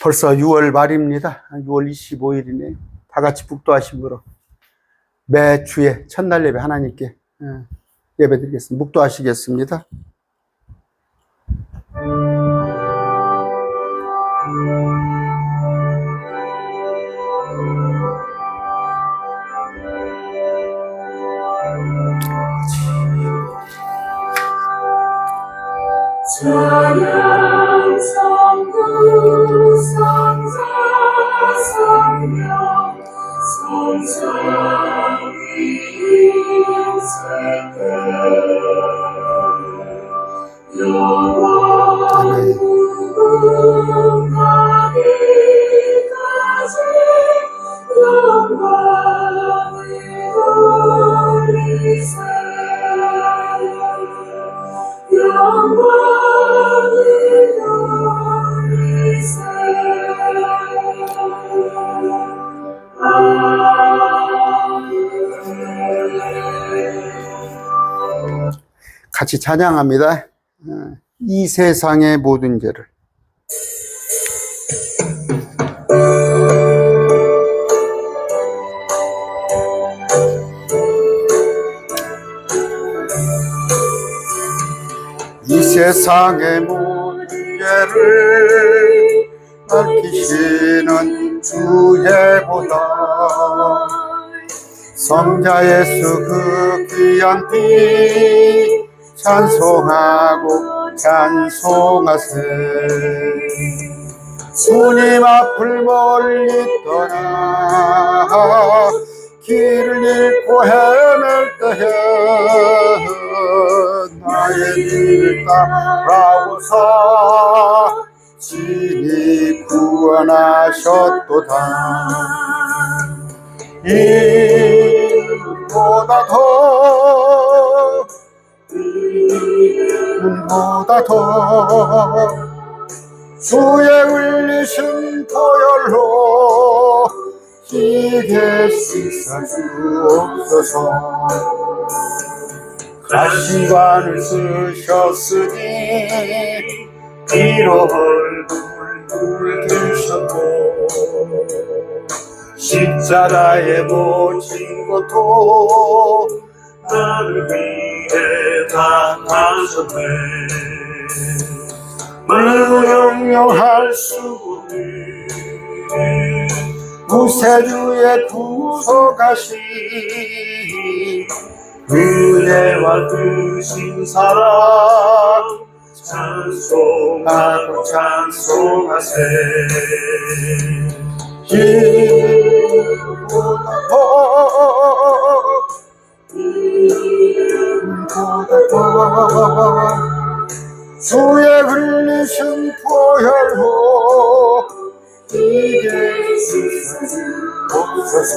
벌써 6월 말입니다. 6월 25일이네요. 다 같이 묵도하심으로 매 주에 첫날 예배 하나님께 예배드리겠습니다. 묵도하시겠습니다. 찬양 성부 성자 성령 성삼위인 세계 영원 무궁하기까지 영광을 돌리세 영광을 돌리세 같이 찬양합니다. 이 세상의 모든 죄를. 이 세상의 모든 죄를 밝히시는 주의보다 성자 예수 그 귀한 피 찬송하고 찬송하세. 주님 앞을 멀리 떠나 길을 잃고 헤맬 때에 나의 길을 따라오사 친히 구원하셨도다. 이보다 더 주의 흘리신 보혈로 이게 씻어주옵소서. 가시관을 쓰셨으니 이로 얼굴 붉히셨고 십자가에 못 것도 나를 위해 당하셨네. 무용할 수 없는 구세주의 구속하신 은혜와 크신 사랑 찬송하고 찬송하세. 이보다 더 주의 흘리신 보혈로 이게 씻어주옵소서.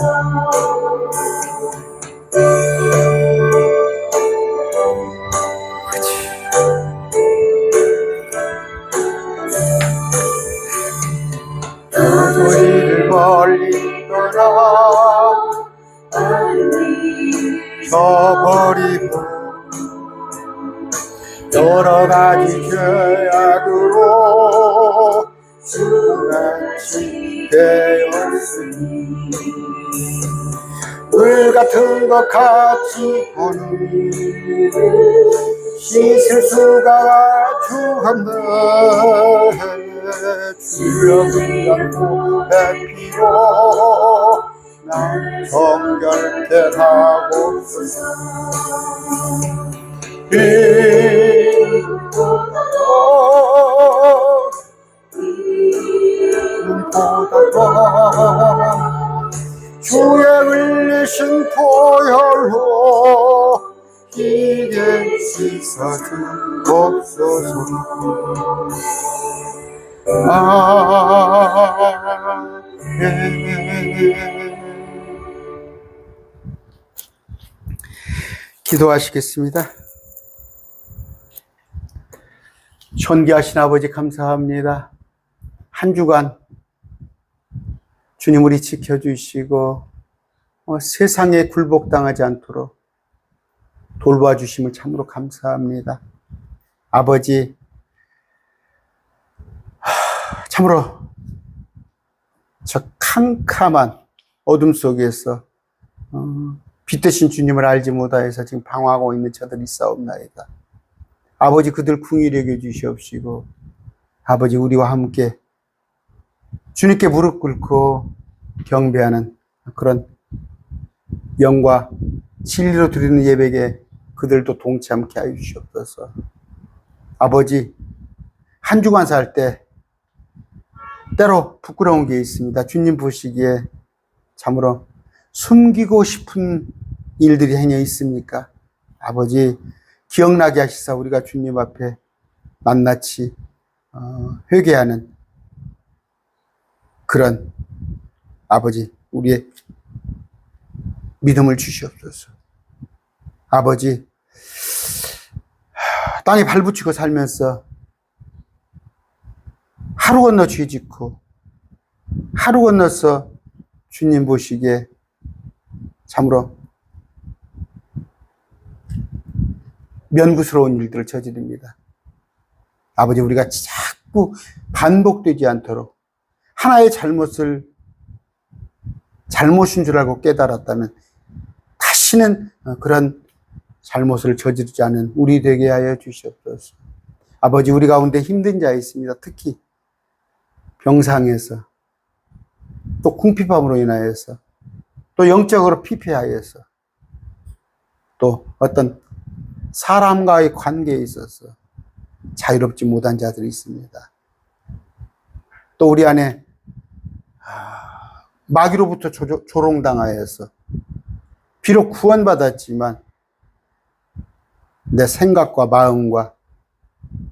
우리를 멀리 떠나 저버리고 여러 가지 죄악으로 주같이 되었으니 물 같은 것 같이 보는 씻을 수가 주한데 주여 그리고 내 피로 날 정결케 하옵소서. 이보다 더 주의 흘리신 보혈로 이게 씻어주옵소서. 기도하시겠습니다. 존귀하신 아버지 감사합니다. 한 주간 주님 우리 지켜주시고 세상에 굴복당하지 않도록 돌봐주심을 참으로 감사합니다. 아버지, 참으로 캄캄한 어둠 속에서 빛 대신 주님을 알지 못하여서 지금 방황하고 있는 저들이 있사옵나이다. 아버지, 그들 긍휼히 여겨 주시옵시고, 아버지, 우리와 함께 주님께 무릎 꿇고 경배하는 그런 영과 진리로 드리는 예배에 그들도 동참케 하여 주시옵소서. 아버지, 한 주간 살 때 때로 부끄러운 게 있습니다. 주님 보시기에 참으로 숨기고 싶은 일들이 행해 있습니까? 아버지, 기억나게 하시사 우리가 주님 앞에 낱낱이 회개하는 그런 아버지, 우리의 믿음을 주시옵소서. 아버지, 땅에 발붙이고 살면서 하루 건너 죄 짓고 하루 건너서 주님 보시기에 참으로 면구스러운 일들을 저지릅니다. 아버지, 우리가 자꾸 반복되지 않도록 하나의 잘못을 잘못인 줄 알고 깨달았다면 다시는 그런 잘못을 저지르지 않은 우리 되게 하여 주시옵소서. 아버지, 우리 가운데 힘든 자 있습니다. 특히 병상에서, 또 궁핍함으로 인하여서, 또 영적으로 피폐하여서, 또 어떤 사람과의 관계에 있어서 자유롭지 못한 자들이 있습니다. 또 우리 안에 마귀로부터 조롱당하여서 비록 구원받았지만 내 생각과 마음과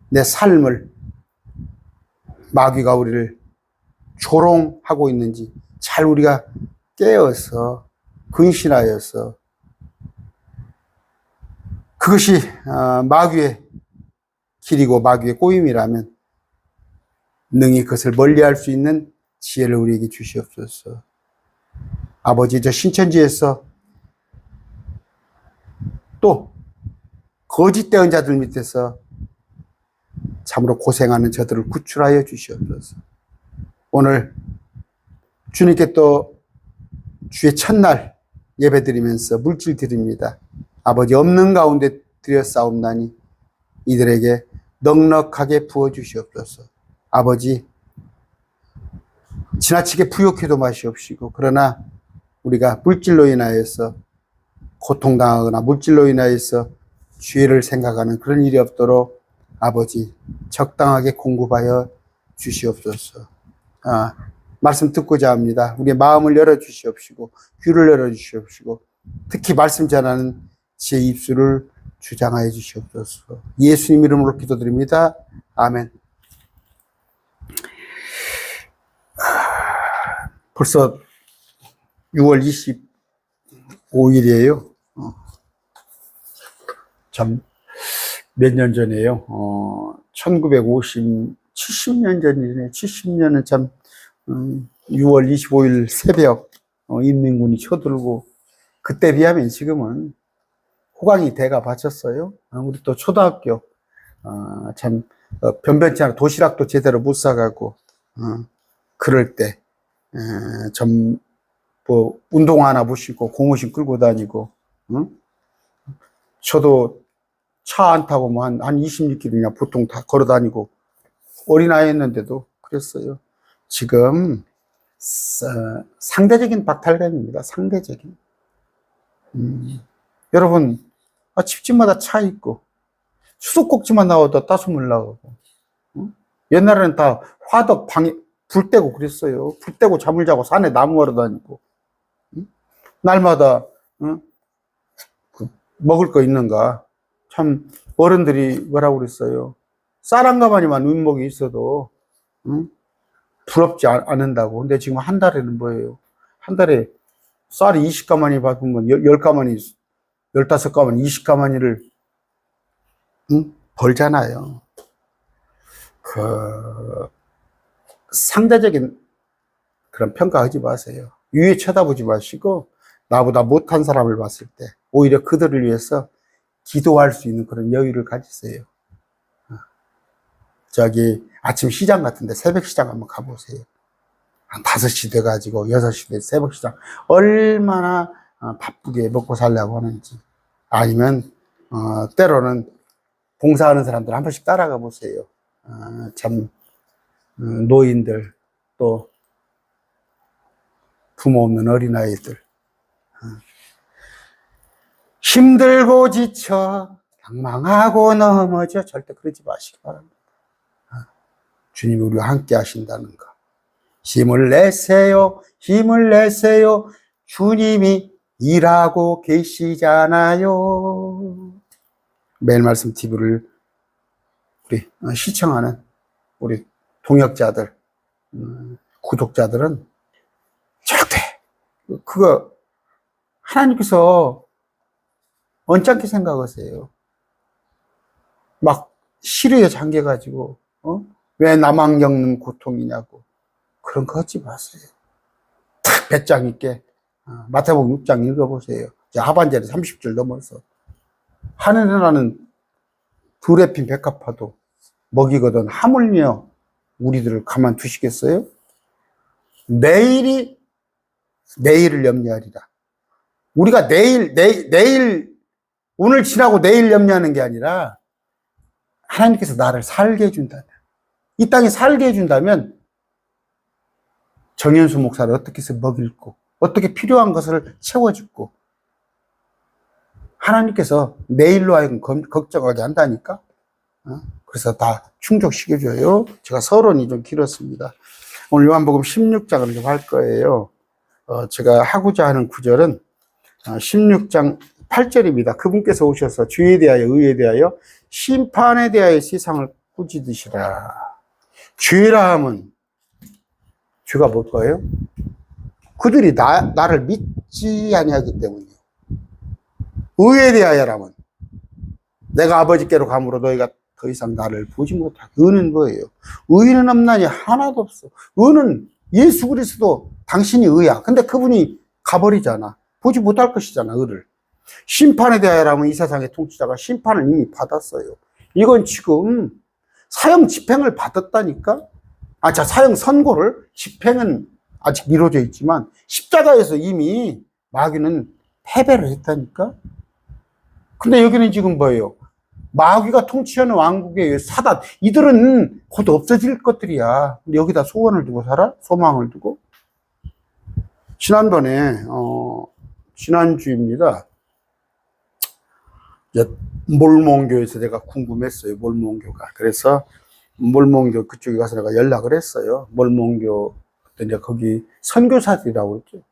내 삶을 마귀가 우리를 조롱하고 있는지 잘 우리가 깨어서 근신하여서 그것이 마귀의 길이고 마귀의 꼬임이라면 능히 그것을 멀리할 수 있는 지혜를 우리에게 주시옵소서. 아버지, 저 신천지에서 또 거짓된 자들 밑에서 참으로 고생하는 저들을 구출하여 주시옵소서. 오늘 주님께 또 주의 첫날 예배 드리면서 물질 드립니다. 아버지, 없는 가운데 드렸사옵나니 이들에게 넉넉하게 부어주시옵소서. 아버지, 지나치게 부욕해도 마시옵시고, 그러나 우리가 물질로 인하여서 고통당하거나 물질로 인하여서 죄를 생각하는 그런 일이 없도록 아버지 적당하게 공급하여 주시옵소서. 말씀 듣고자 합니다. 우리의 마음을 열어주시옵시고 귀를 열어주시옵시고 특히 말씀 전하는 제 입술을 주장하여 주시옵소서. 예수님 이름으로 기도드립니다. 아멘. 벌써 6월 25일이에요. 참 몇 년 전에요. 70년 전이네. 70년은 참 6월 25일 새벽 인민군이 쳐들고 그때 비하면 지금은 호강이 대가 바쳤어요. 우리 또 초등학교 참 변변치 않아 도시락도 제대로 못 사가고 그럴 때 좀 뭐 운동화 하나 못 신고 고무신 끌고 다니고 저도 차 안 타고 뭐 한 26km 그냥 보통 다 걸어 다니고 어린아이였는데도 그랬어요. 지금 상대적인 박탈감입니다. 상대적인. 여러분 집집마다 차 있고 수도꼭지만 나와도 따수물 나오고 옛날에는 다 화덕 방에 불 떼고 그랬어요. 불 떼고 잠을 자고 산에 나무 걸어 다니고 날마다 먹을 거 있는가. 참 어른들이 뭐라고 그랬어요. 쌀 한 가마니만 눈목이 있어도 부럽지 않는다고. 근데 지금 한 달에는 뭐예요? 한 달에 쌀이 20가마니 받으면 10가마니 15가마니 20가마니를 벌잖아요. 상대적인 그런 평가하지 마세요. 위에 쳐다보지 마시고 나보다 못한 사람을 봤을 때 오히려 그들을 위해서 기도할 수 있는 그런 여유를 가지세요. 저기 아침 시장 같은데 새벽 시장 한번 가보세요. 한 5시 돼가지고 6시 돼 새벽 시장 얼마나 바쁘게 먹고 살려고 하는지. 아니면 때로는 봉사하는 사람들 한 번씩 따라가 보세요. 참 노인들, 또 부모 없는 어린아이들, 힘들고 지쳐 방황하고 넘어져 절대 그러지 마시기 바랍니다. 주님이 우리와 함께 하신다는 거. 힘을 내세요. 힘을 내세요. 주님이 일하고 계시잖아요. 매일 말씀 TV를 우리 시청하는 우리 동역자들, 구독자들은 절대 그거 하나님께서 언짢게 생각하세요. 막 시류에 잠겨가지고 왜 나만 겪는 고통이냐고 그런 거 하지 마세요. 탁 배짱 있게 마태복음 6장 읽어보세요. 이제 하반절에 30절 넘어서 하늘에 나는 둘에 핀 백합화도 먹이거든 하물며 우리들을 가만두시겠어요? 내일을 염려하리라. 우리가 내일 오늘 지나고 내일 염려하는 게 아니라 하나님께서 나를 살게 해준다면, 이 땅에 살게 해준다면 정현수 목사를 어떻게 해서 먹일고 어떻게 필요한 것을 채워주고 하나님께서 내일로 하여금 걱정하게 한다니까. 그래서 다 충족시켜줘요. 제가 서론이 좀 길었습니다. 오늘 요한복음 16장을 좀 할 거예요. 제가 하고자 하는 구절은 16장 8절입니다. 그분께서 오셔서 주에 대하여 의에 대하여 심판에 대하여 세상을 꾸짖으시라. 죄라 함은 죄가 뭘까요? 그들이 나를 믿지 아니하기 때문이에요. 의에 대하여라면 내가 아버지께로 가므로 너희가 더 이상 나를 보지 못하게. 의는 뭐예요? 의는 없나니 하나도 없어. 의는 예수 그리스도 당신이 의야. 근데 그분이 가버리잖아. 보지 못할 것이잖아, 의를. 심판에 대하여라면 이 세상의 통치자가 심판을 이미 받았어요. 이건 지금 사형 집행을 받았다니까? 사형 선고를, 집행은 아직 미뤄져 있지만 십자가에서 이미 마귀는 패배를 했다니까? 근데 여기는 지금 뭐예요? 마귀가 통치하는 왕국의 사단, 이들은 곧 없어질 것들이야. 근데 여기다 소원을 두고 살아? 소망을 두고? 지난번에, 지난주입니다. 몰몬교에서 내가 궁금했어요. 몰몬교가. 그래서 몰몬교 그쪽에 가서 내가 연락을 했어요. 몰몬교, 이제 거기 선교사들이라고 그랬죠.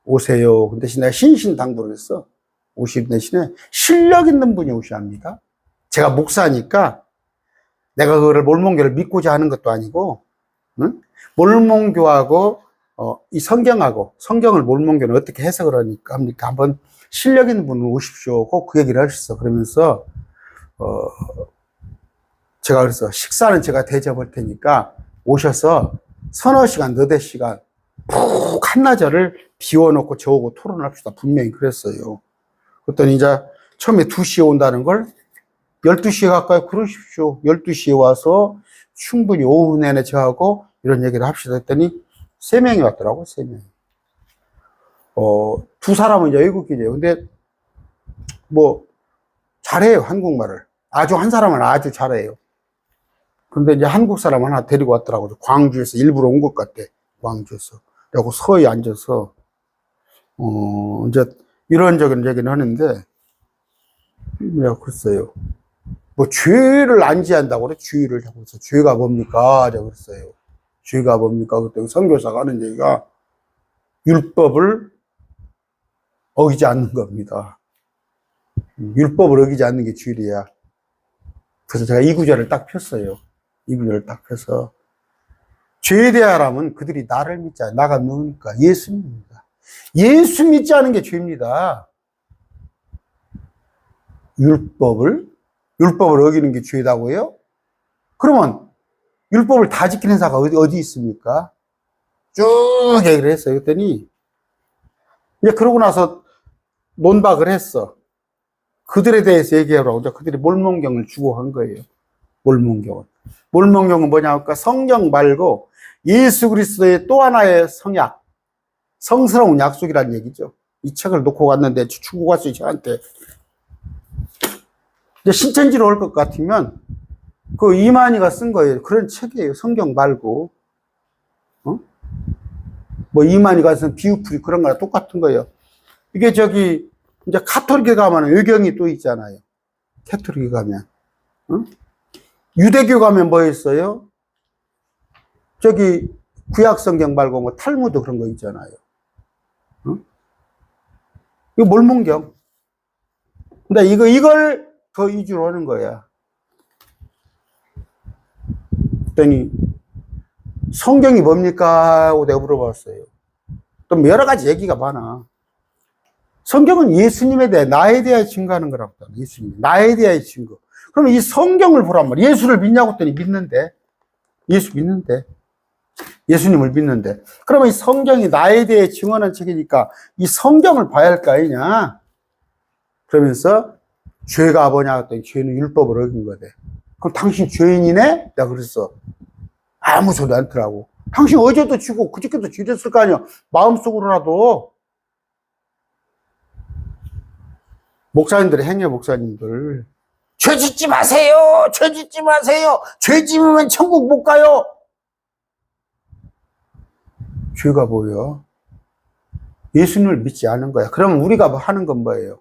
오세요. 그 대신 내가 신신당부를 했어. 오실 대신에 실력 있는 분이 오셔야 합니다. 제가 목사니까 내가 그거를 몰몬교를 믿고자 하는 것도 아니고, 응? 몰몬교하고 이 성경을 몰몬교는 어떻게 해석을 합니까? 한번 실력 있는 분을 오십시오. 꼭 그 얘기를 하셨어. 그러면서 제가 그래서 식사는 제가 대접할 테니까 오셔서 서너 시간, 너댓 시간 푹 한나절을 비워놓고 저하고 토론을 합시다. 분명히 그랬어요. 그랬더니 이제 처음에 2시에 온다는 걸 12시에 가까이 그러십시오. 12시에 와서 충분히 오후 내내 저하고 이런 얘기를 합시다 했더니 3명이 왔더라고, 3명이. 2사람은 이제 외국인이에요. 근데 뭐 잘해요, 한국말을. 한 사람은 아주 잘해요. 근데 이제 한국 사람 하나 데리고 왔더라고. 광주에서 일부러 온 것 같아. 광주에서. 그리고 서에 앉아서 이제 이런저런 얘기는 하는데 내가 그랬어요. 뭐 죄를 안지한다고 그래. 죄를 자꾸 해서 죄가 뭡니까? 제가 그랬어요. 죄가 뭡니까? 그때 선교사가 하는 얘기가 율법을 어기지 않는 겁니다. 율법을 어기지 않는 게 죄이야. 그래서 제가 이 구절을 딱 폈어요. 이 구절을 딱 펴서 죄에 대하라면 그들이 나를 믿지 않아. 나가 누구니까? 예수 믿습니다. 예수 믿지 않은 게 죄입니다. 율법을 어기는 게 죄다고요? 그러면 율법을 다 지키는 자가 어디 있습니까? 쭉 얘기를 했어요. 그랬더니 이제 그러고 나서 논박을 했어. 그들에 대해서 얘기하라고. 그들이 몰몬경을 주고 한 거예요. 몰몬경을. 몰몬경은 뭐냐 할까? 성경 말고 예수 그리스도의 또 하나의 성약, 성스러운 약속이란 얘기죠. 이 책을 놓고 갔는데 추구가수 저한테 이제 신천지로 올 것 같으면 그 이만희가 쓴 거예요. 그런 책이에요. 성경 말고. 뭐 이만희가 쓴 비유풀이 그런 거랑 똑같은 거예요. 이게 저기 이제 카톨릭에 가면 의경이 또 있잖아요. 카톨릭에 가면. 유대교 가면 뭐 있어요? 저기 구약 성경 말고 뭐 탈무드 그런 거 있잖아요. 이거 몰몬경. 근데 이걸 더 위주로 하는 거야. 그랬더니 성경이 뭡니까? 하고 내가 물어봤어요. 또 여러 가지 얘기가 많아. 성경은 예수님에 대해, 나에 대해 증거하는 거라고. 예수님, 나에 대해 증거. 그러면 이 성경을 보란 말이야. 예수를 믿냐고 했더니 믿는데. 예수 믿는데. 예수님을 믿는데. 그러면 이 성경이 나에 대해 증언한 책이니까 이 성경을 봐야 할 거 아니냐. 그러면서 죄가 뭐냐 했더니 죄는 율법을 어긴 거대. 그럼 당신 죄인이네? 내가 그랬어. 아무 소리 안 더라고. 당신 어제도 지고 그저께도 지렸을 거 아니야. 마음속으로라도. 목사님들, 행여 목사님들. 죄 짓지 마세요. 죄 짓지 마세요. 죄 지으면 천국 못 가요. 죄가 뭐예요? 예수님을 믿지 않은 거야. 그럼 우리가 하는 건 뭐예요?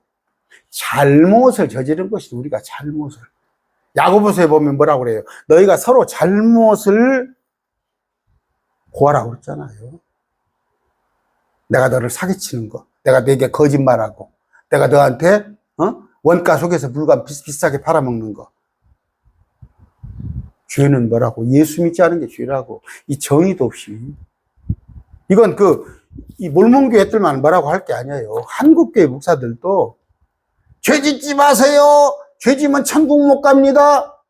잘못을 저지른 것이 우리가 잘못을. 야고보서에 보면 뭐라고 그래요? 너희가 서로 잘못을 고하라고 그랬잖아요. 내가 너를 사기치는 거, 내가 너에게 거짓말하고, 내가 너한테 원가 속에서 물건 비싸게 팔아먹는 거. 죄는 뭐라고? 예수 믿지 않은 게 죄라고. 이 정의도 없이. 이건 이 몰몬교회 애들만 뭐라고 할 게 아니에요. 한국교회 목사들도 죄 짓지 마세요. 죄 지면 천국 못 갑니다.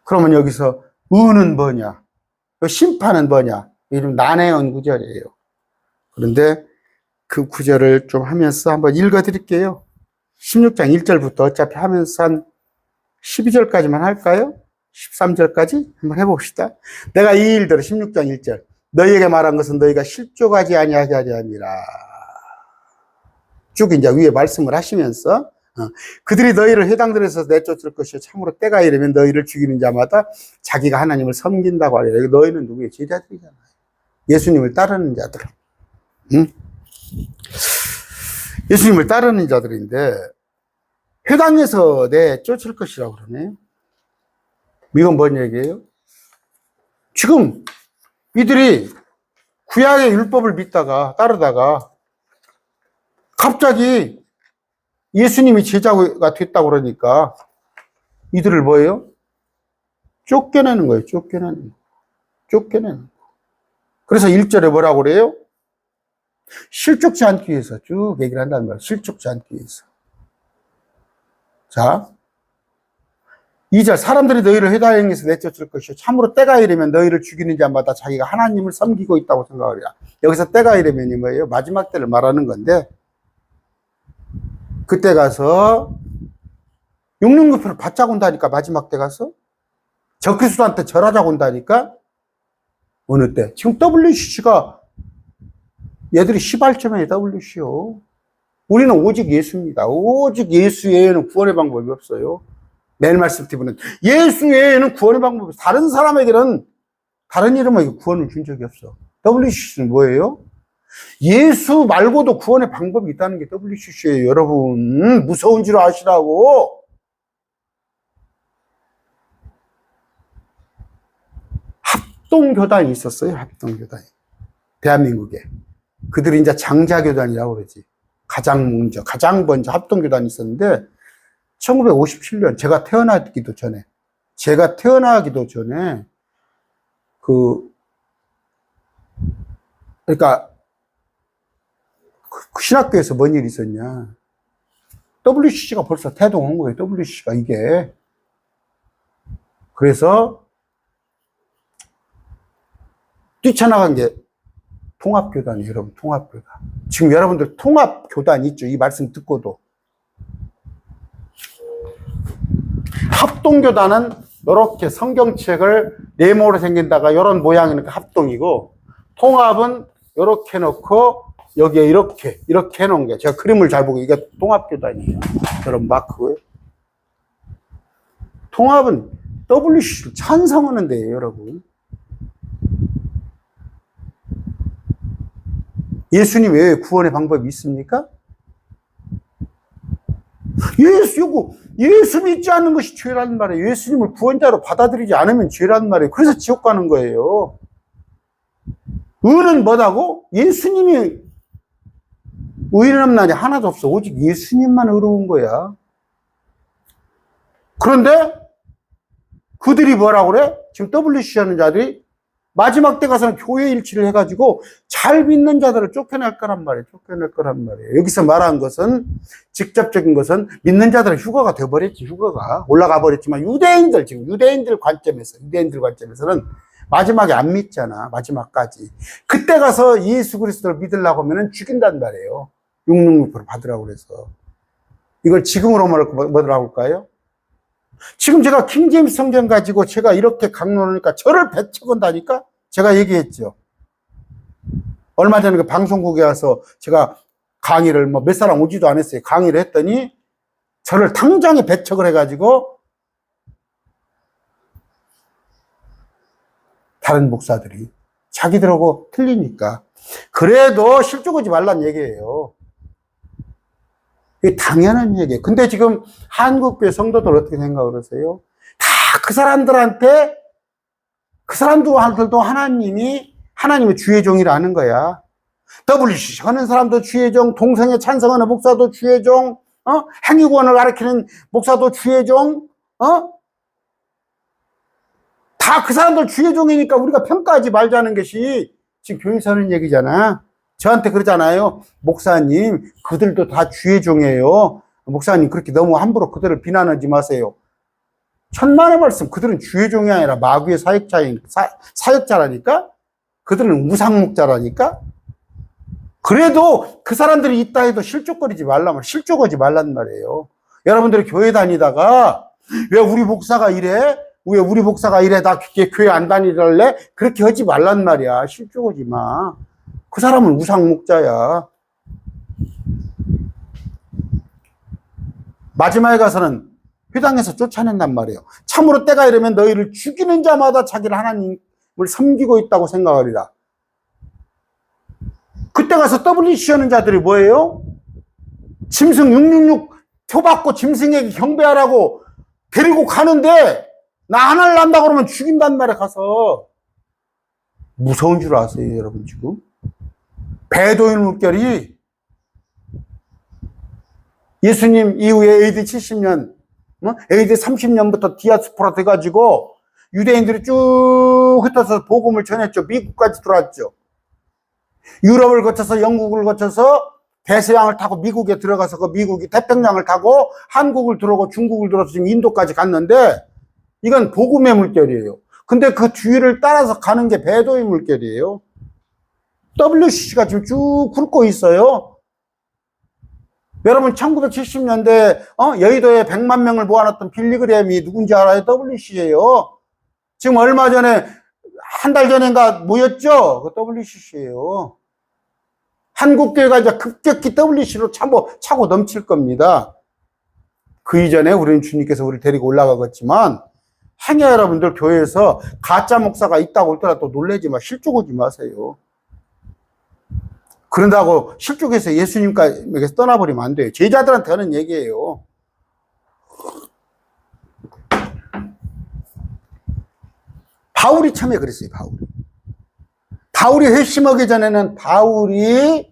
그러면 여기서 의는 뭐냐? 심판은 뭐냐? 이름 난해한 구절이에요. 그런데 그 구절을 좀 하면서 한번 읽어 드릴게요. 16장 1절부터 어차피 하면서 한 12절까지만 할까요? 13절까지 한번 해봅시다. 내가 이 일들을 16장 1절 너희에게 말한 것은 너희가 실족하지 아니하게 하려 함이라. 쭉 이제 위에 말씀을 하시면서 그들이 너희를 회당들에서 내쫓을 것이요 참으로 때가 이르면 너희를 죽이는 자마다 자기가 하나님을 섬긴다고 하리라. 여기 너희는 누구예요? 제자들이잖아요. 예수님을 따르는 자들. 응? 예수님을 따르는 자들인데 회당에서 내쫓을 것이라고 그러네. 이건 뭔 얘기예요? 지금 이들이 구약의 율법을 믿다가 따르다가 갑자기 예수님이 제자가 됐다고 그러니까 이들을 뭐예요? 쫓겨내는 거예요. 쫓겨내는 거. 쫓겨내는 거. 그래서 1절에 뭐라고 그래요? 실족지 않기 위해서 쭉 얘기를 한다는 거예요. 실족지 않기 위해서. 자, 2절 사람들이 너희를 회당에서 내쫓을 것이요 참으로 때가 이르면 너희를 죽이는 자마다 자기가 하나님을 섬기고 있다고 생각하리라. 여기서 때가 이르면이 뭐예요? 마지막 때를 말하는 건데 그때 가서 육륜급표를 받자고 온다니까. 마지막 때 가서 적그리스도한테 절하자고 온다니까. 어느 때? 지금 WCC가 얘들이 시발점에 WC요. 우리는 오직 예수입니다. 오직 예수 외에는 구원의 방법이 없어요. 매일 말씀 TV는 예수 외에는 구원의 방법이 없어요. 다른 사람에게는 다른 이름으로 구원을 준 적이 없어. WCC는 뭐예요? 예수 말고도 구원의 방법이 있다는 게 WCC예요. 여러분 무서운 줄 아시라고. 합동교단이 있었어요. 합동교단이 대한민국에. 그들이 이제 장자교단이라고 그러지. 가장 먼저 합동교단이 있었는데 1957년 제가 태어나기도 전에 그러니까 그 신학교에서 뭔 일이 있었냐. WCC가 벌써 태동한 거예요. WCC가 이게. 그래서 뛰쳐나간 게 통합교단이에요. 여러분 통합교단. 지금 여러분들 통합교단 있죠. 이 말씀 듣고도. 합동교단은 이렇게 성경책을 네모로 생긴다가 이런 모양이니까 합동이고, 통합은 이렇게 놓고 여기에 이렇게 해놓은 게, 제가 그림을 잘 보고 이게 통합교단이에요. 이런 마크고요. 통합은 WC를 찬성하는 데예요, 여러분. 예수님 외에 구원의 방법이 있습니까? 예수 믿지 않는 것이 죄라는 말이에요. 예수님을 구원자로 받아들이지 않으면 죄라는 말이에요. 그래서 지옥 가는 거예요. 의는 뭐다고? 예수님이 의인은 날이 하나도 없어. 오직 예수님만 의로운 거야. 그런데 그들이 뭐라고 그래? 지금 WC 하는 자들이 마지막 때 가서는 교회 일치를 해가지고 잘 믿는 자들을 쫓겨낼 거란 말이에요. 쫓겨낼 거란 말이에요. 여기서 말한 것은, 직접적인 것은 믿는 자들은 휴거가 돼버렸지. 휴거가 올라가 버렸지만, 유대인들 관점에서는 마지막에 안 믿잖아. 마지막까지. 그때 가서 예수 그리스도를 믿으려고 하면 죽인단 말이에요. 666% 받으라고 그래서. 이걸 지금으로 뭐라고 할까요? 지금 제가 킹제임스 성경 가지고 제가 이렇게 강론하니까 저를 배척한다니까? 제가 얘기했죠. 얼마 전에 그 방송국에 와서 제가 강의를 몇 사람 오지도 않았어요. 강의를 했더니 저를 당장에 배척을 해가지고 다른 목사들이 자기들하고 틀리니까. 그래도 실족하지 말란 얘기예요. 이게 당연한 얘기예요. 근데 지금 한국교회 성도들 어떻게 생각을 하세요? 다 그 사람들도 하나님의 주의 종이라는 거야. WCC 하는 사람도 주의 종, 동성애 찬성하는 목사도 주의 종, 행위구원을 가르치는 목사도 주의 종, 다 그 사람들 주의 종이니까 우리가 평가하지 말자는 것이 지금 교회에서 하는 얘기잖아. 저한테 그러잖아요. 목사님, 그들도 다 주의 종이에요. 목사님, 그렇게 너무 함부로 그들을 비난하지 마세요. 천만의 말씀, 그들은 주의 종이 아니라 마귀의 사역자라니까? 그들은 우상목자라니까? 그래도 그 사람들이 있다 해도 실족하지 말란 말이에요. 여러분들이 교회 다니다가, 왜 우리 목사가 이래? 나 교회 안 다니달래? 그렇게 하지 말란 말이야. 실족하지 마. 그 사람은 우상목자야. 마지막에 가서는 회당에서 쫓아낸단 말이에요. 참으로 때가 이르면 너희를 죽이는 자마다 자기를 하나님을 섬기고 있다고 생각하리라. 그때 가서 WC 하는 자들이 뭐예요? 짐승 666 표받고 짐승에게 경배하라고 데리고 가는데 나 하나를 난다 그러면 죽인단 말이야. 가서 무서운 줄 아세요, 여러분? 지금 배도인 물결이 예수님 이후에 AD 70년, AD 30년부터 디아스포라 돼가지고 유대인들이 쭉 흩어서 복음을 전했죠. 미국까지 들어왔죠. 유럽을 거쳐서 영국을 거쳐서 대서양을 타고 미국에 들어가서 그 미국이 태평양을 타고 한국을 들어오고 중국을 들어서 지금 인도까지 갔는데 이건 복음의 물결이에요. 근데 그 뒤를 따라서 가는 게 배도의 물결이에요. WCC가 지금 쭉 굵고 있어요. 여러분 1970년대 여의도에 100만 명을 모아놨던 빌리그램이 누군지 알아요? WCC예요. 지금 얼마 전에 한 달 전인가 모였죠? 그 WCC예요. 한국교회가 이제 급격히 WCC로 차고 넘칠 겁니다. 그 이전에 우리는 주님께서 우리를 데리고 올라가겠지만 행여 여러분들 교회에서 가짜 목사가 있다고 할더라도 놀라지 마. 실족하지 마세요. 그런다고 실족해서 예수님께서 떠나버리면 안 돼요. 제자들한테 하는 얘기예요. 바울이 처음에 그랬어요. 바울이 회심하기 전에는 바울이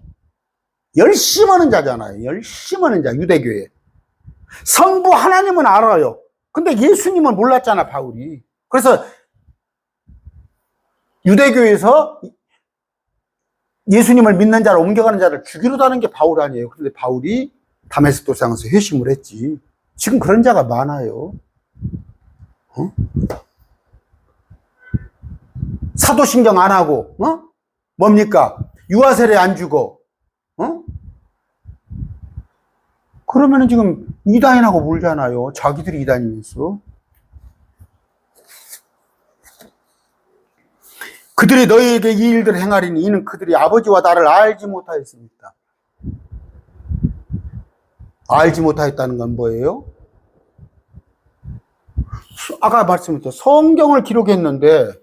열심히 하는 자잖아요. 열심히 하는 자, 유대교회. 성부 하나님은 알아요. 근데 예수님은 몰랐잖아, 바울이. 그래서 유대교회에서 예수님을 믿는 자를 옮겨가는 자를 죽이려고 하는 게 바울 아니에요. 그런데 바울이 다메섹 도상에서 회심을 했지. 지금 그런 자가 많아요. 사도신경 안 하고, 뭡니까? 유아세례 안 주고, 그러면은 지금 이단이라고 물잖아요. 자기들이 이단이면서. 그들이 너희에게 이 일들을 행하리니 이는 그들이 아버지와 나를 알지 못하였습니다. 알지 못하였다는 건 뭐예요? 아까 말씀드렸죠. 성경을 기록했는데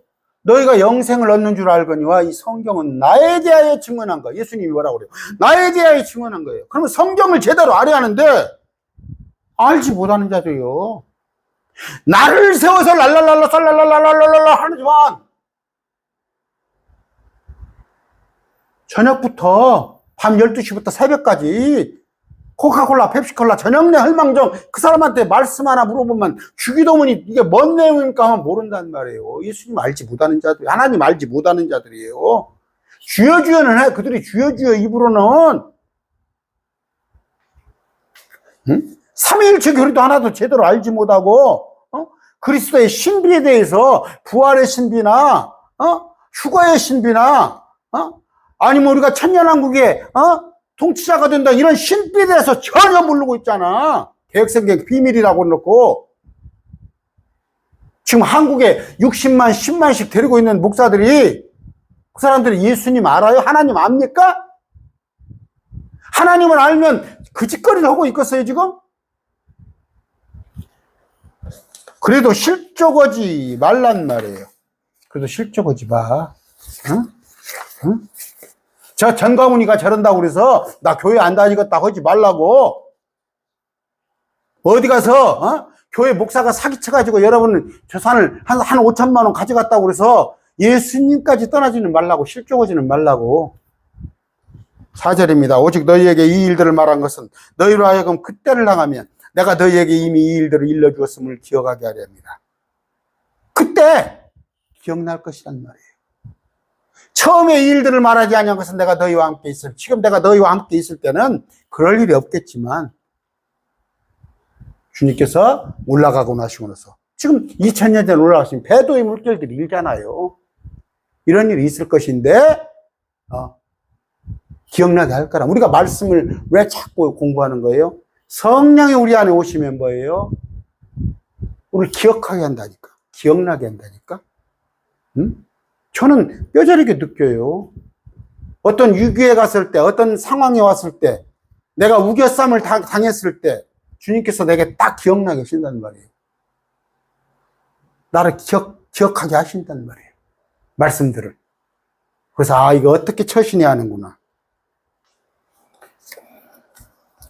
너희가 영생을 얻는 줄 알거니와 이 성경은 나에 대하여 증언한 거예요. 예수님이 뭐라고 그래요? 나에 대하여 증언한 거예요. 그러면 성경을 제대로 알아야 하는데 알지 못하는 자들이요. 나를 세워서 랄랄랄라 살랄랄랄랄랄라 하지만 저녁부터 밤 12시부터 새벽까지 코카콜라, 펩시콜라, 저녁내 헐망정 그 사람한테 말씀 하나 물어보면 주기도문이 이게 뭔 내용입니까 하면 모른단 말이에요. 예수님 알지 못하는 자들, 하나님 알지 못하는 자들이에요. 주여 주여는 해. 그들이 주여 주여 입으로는 삼위일체 교리도 하나도 제대로 알지 못하고 그리스도의 신비에 대해서 부활의 신비나 휴거의 신비나 아니면 우리가 천년왕국의 통치자가 된다 이런 신비에 대해서 전혀 모르고 있잖아. 개혁성경 비밀이라고 해놓고 지금 한국에 60만 10만씩 데리고 있는 목사들이 그 사람들이 예수님 알아요? 하나님 압니까? 하나님을 알면 그 짓거리를 하고 있겠어요 지금? 그래도 실족하지 말란 말이에요. 그래도 실족하지 마. 응? 응? 저 전가문이가 저런다고 그래서 나 교회 안 다니겠다 하지 말라고. 어디 가서 교회 목사가 사기쳐가지고 여러분 재산을 한 5천만 원 가져갔다고 그래서 예수님까지 떠나지는 말라고. 실족하지는 말라고. 4절입니다. 오직 너희에게 이 일들을 말한 것은 너희로 하여금 그때를 당하면 내가 너희에게 이미 이 일들을 일러주었음을 기억하게 하려 합니다. 그때 기억날 것이란 말이에요. 처음에 이 일들을 말하지 아니한 것은 내가 너희와 함께 있을, 지금 내가 너희와 함께 있을 때는 그럴 일이 없겠지만 주님께서 올라가고 나시고 나서 지금 2000년 전에 올라가신 배도의 물결들이 일잖아요. 이런 일이 있을 것인데 기억나게 할 거라. 우리가 말씀을 왜 자꾸 공부하는 거예요? 성령이 우리 안에 오시면 뭐예요? 우리를 기억하게 한다니까. 기억나게 한다니까. 응? 저는 뼈저리게 느껴요. 어떤 위기에 갔을 때, 어떤 상황에 왔을 때, 내가 우겨쌈을 당했을 때 주님께서 내게 딱 기억나게 하신단 말이에요. 나를 기억하게 하신단 말이에요. 말씀들을. 그래서 이거 어떻게 처신해야 하는구나.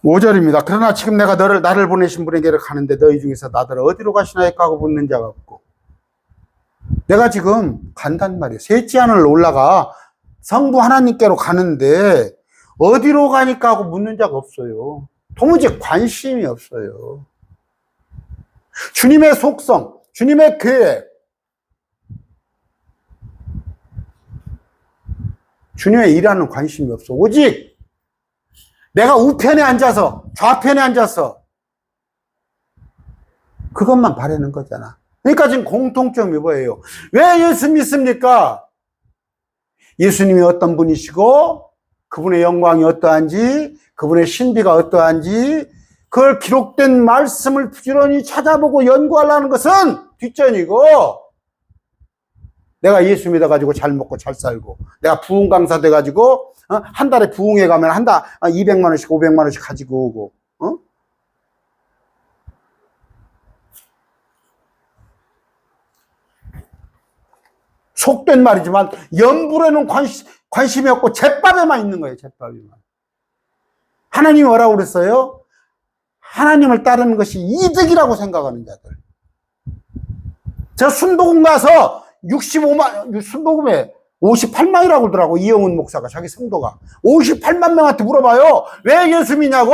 5절입니다. 그러나 지금 내가 나를 보내신 분에게로 가는데 너희 중에서 나더러 어디로 가시나이까 하고 묻는 자가 없고. 내가 지금 간단 말이에요. 셋째 하늘 올라가 성부 하나님께로 가는데 어디로 가니까 하고 묻는 자가 없어요. 도무지 관심이 없어요. 주님의 속성, 주님의 계획, 주님의 일하는 관심이 없어. 오직 내가 우편에 앉아서 좌편에 앉아서 그것만 바라는 거잖아. 그러니까 지금 공통점이 뭐예요? 왜 예수 믿습니까? 예수님이 어떤 분이시고 그분의 영광이 어떠한지 그분의 신비가 어떠한지 그걸 기록된 말씀을 부지런히 찾아보고 연구하려는 것은 뒷전이고, 내가 예수 믿어가지고 잘 먹고 잘 살고 내가 부흥 강사 돼가지고 한 달에 부흥회 가면 한 달 200만 원씩 500만 원씩 가지고 오고 속된 말이지만 연불에는 관심이 없고 잿밥에만 있는 거예요. 잿밥에만. 하나님이 뭐라고 그랬어요? 하나님을 따르는 것이 이득이라고 생각하는 자들. 저 순복음 가서 65만, 순복음에 58만이라고 그러더라고. 이영훈 목사가, 자기 성도가 58만 명한테 물어봐요. 왜 예수 믿냐고?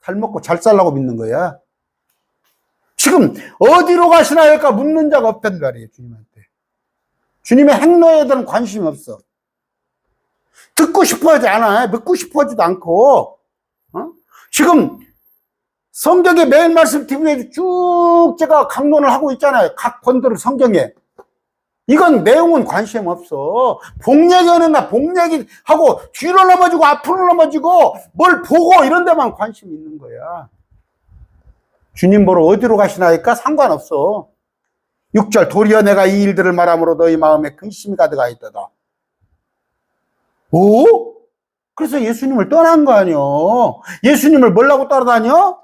잘 먹고 잘 살라고 믿는 거야. 지금 어디로 가시나 할까 묻는 자가 없단 말이에요. 주님한테. 주님의 행로에 대한 관심이 없어. 듣고 싶어 하지 않아. 믿고 싶어 하지도 않고. 지금 성경에 매일 말씀 TV에 쭉 제가 강론을 하고 있잖아요. 각 권들을 성경에. 이건 내용은 관심 없어. 복얘기하는 나 복얘기하고 뒤로 넘어지고 앞으로 넘어지고 뭘 보고 이런 데만 관심 있는 거야. 주님 보러 어디로 가시나 하니까 상관없어. 6절 도리어 내가 이 일들을 말함으로 너희 마음에 근심이 가득하였도다. 오? 그래서 예수님을 떠난 거 아니요. 예수님을 뭐라고 따라다녀?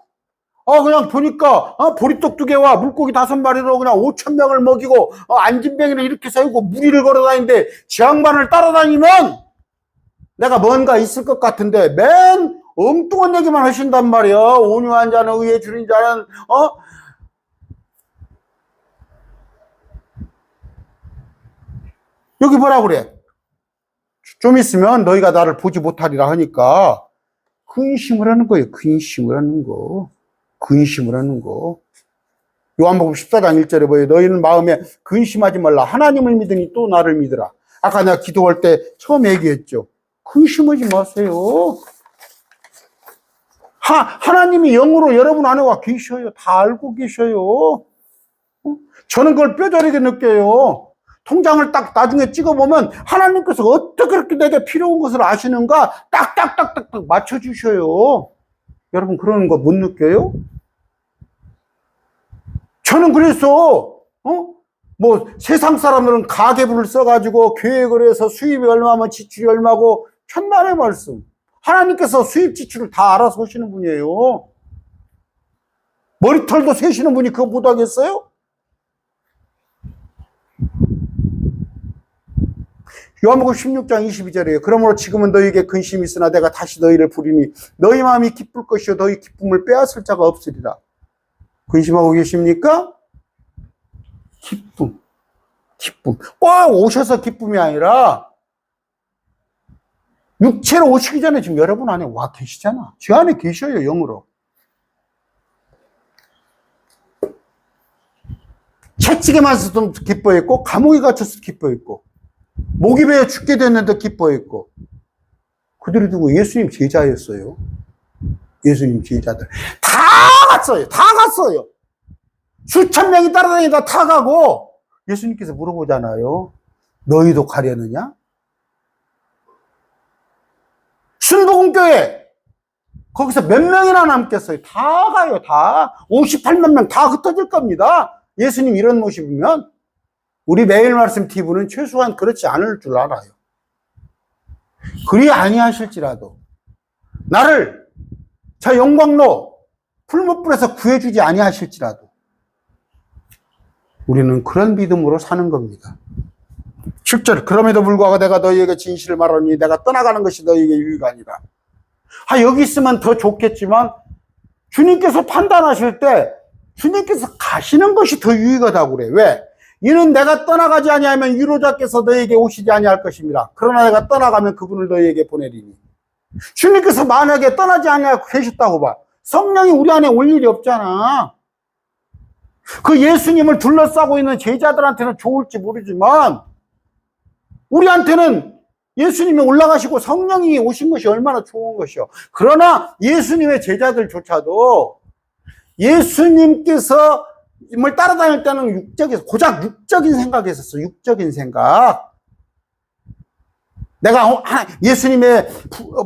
그냥 보니까 보리떡 2개와 물고기 5마리로 그냥 5,000명을 먹이고 안진뱅이를 이렇게 세우고 무리를 걸어다니는데 지 양반을 따라다니면 내가 뭔가 있을 것 같은데 맨 엉뚱한 얘기만 하신단 말이야. 온유한 자는 의에 줄인 자는 여기 뭐라 그래? 좀 있으면 너희가 나를 보지 못하리라 하니까 근심을 하는 거예요. 근심을 하는 거. 근심을 하는 거. 요한복음 14장 1절에 뭐예요? 너희는 마음에 근심하지 말라. 하나님을 믿으니 또 나를 믿으라. 아까 내가 기도할 때 처음 얘기했죠. 근심하지 마세요. 하나님이 영으로 여러분 안에 와 계셔요. 다 알고 계셔요. 저는 그걸 뼈저리게 느껴요. 통장을 딱 나중에 찍어보면 하나님께서 어떻게 그렇게 내게 필요한 것을 아시는가 딱딱딱딱 맞춰주셔요. 여러분 그러는 거 못 느껴요? 저는 그래서 뭐 세상 사람들은 가계부를 써가지고 계획을 해서 수입이 얼마면 지출이 얼마고 천만의 말씀. 하나님께서 수입 지출을 다 알아서 하시는 분이에요. 머리털도 세시는 분이 그거 못하겠어요? 요한복음 16장 22절이에요. 그러므로 지금은 너희에게 근심이 있으나 내가 다시 너희를 부리니 너희 마음이 기쁠 것이요 너희 기쁨을 빼앗을 자가 없으리라. 근심하고 계십니까? 기쁨. 꼭 오셔서 기쁨이 아니라 육체로 오시기 전에 지금 여러분 안에 와 계시잖아. 저 안에 계셔요, 영으로. 채찍에 맞아서도 기뻐했고 감옥에 갇혀서 기뻐했고 목이 베어 죽게 됐는데 기뻐했고 그들이 누구? 예수님 제자였어요. 예수님 제자들 다 갔어요. 수천 명이 따라다니다 다 가고 예수님께서 물어보잖아요. 너희도 가려느냐? 순복음교회 거기서 몇 명이나 남겠어요? 다 가요. 다 58만 명 다 흩어질 겁니다. 예수님 이런 모습이면 우리 매일 말씀 TV는 최소한 그렇지 않을 줄 알아요. 그리 아니하실지라도 나를 저 영광로 풀무불에서 구해주지 아니하실지라도 우리는 그런 믿음으로 사는 겁니다. 7절 그럼에도 불구하고 내가 너희에게 진실을 말하니 내가 떠나가는 것이 너희에게 유익이 아니라. 여기 있으면 더 좋겠지만 주님께서 판단하실 때 주님께서 가시는 것이 더 유익하다고 그래. 왜? 이는 내가 떠나가지 아니하면 위로자께서 너희에게 오시지 아니할 것입니다. 그러나 내가 떠나가면 그분을 너희에게 보내리니. 주님께서 만약에 떠나지 아니하고 계셨다고 봐. 성령이 우리 안에 올 일이 없잖아. 그 예수님을 둘러싸고 있는 제자들한테는 좋을지 모르지만 우리한테는 예수님이 올라가시고 성령이 오신 것이 얼마나 좋은 것이요. 그러나 예수님의 제자들조차도 예수님께서 뭘 따라다닐 때는 고작 육적인 생각이 있었어. 육적인 생각. 내가 예수님의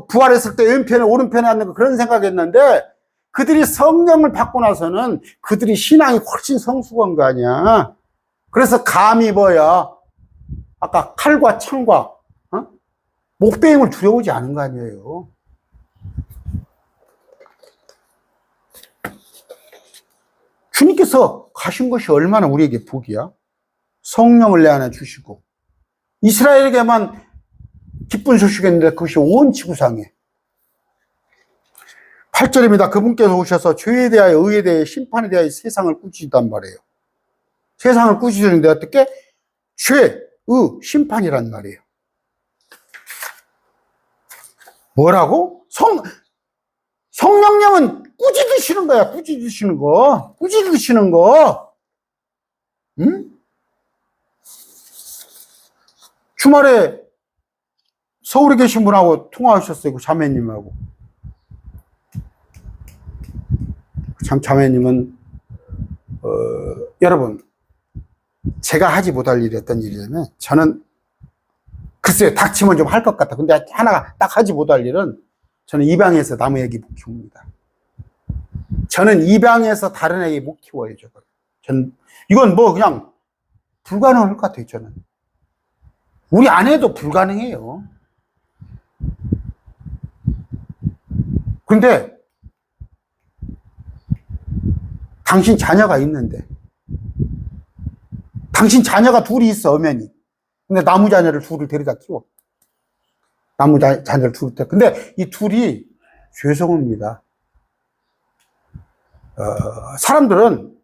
부활했을 때 왼편에 오른편에 앉는 거 그런 생각했는데 그들이 성령을 받고 나서는 그들이 신앙이 훨씬 성숙한 거 아니야. 그래서 감히 아까 칼과 창과 목베임을 두려우지 않은 거 아니에요. 주님께서 가신 것이 얼마나 우리에게 복이야. 성령을 내 안에 주시고 이스라엘에게만 기쁜 소식이었는데 그것이 온 지구상에. 8절입니다. 그분께서 오셔서 죄에 대하여 의에 대하여 심판에 대하여 세상을 꾸짖단 말이에요. 세상을 꾸짖는데 어떻게? 죄, 의, 심판이란 말이에요. 뭐라고? 성령님은 꾸짖으시는 거야. 꾸짖으시는 거. 응? 주말에 서울에 계신 분하고 통화하셨어요. 그 자매님하고. 참 자매님은 여러분 제가 하지 못할 일이 어떤 일이냐면 저는 글쎄요 닥치면 좀 할 것 같다. 근데 하나가 딱 하지 못할 일은 저는 입양해서 남의 애기 못 키웁니다. 저는 입양해서 다른 애기 못 키워요. 이건 그냥 불가능할 것 같아요, 저는. 우리 아내도 불가능해요. 근데 당신 자녀가 있는데, 당신 자녀가 둘이 있어, 엄연히. 근데 나무 자녀를 둘을 데려다 키워. 나무 자녀를 둘을 데려. 근데 이 둘이 죄송합니다. 사람들은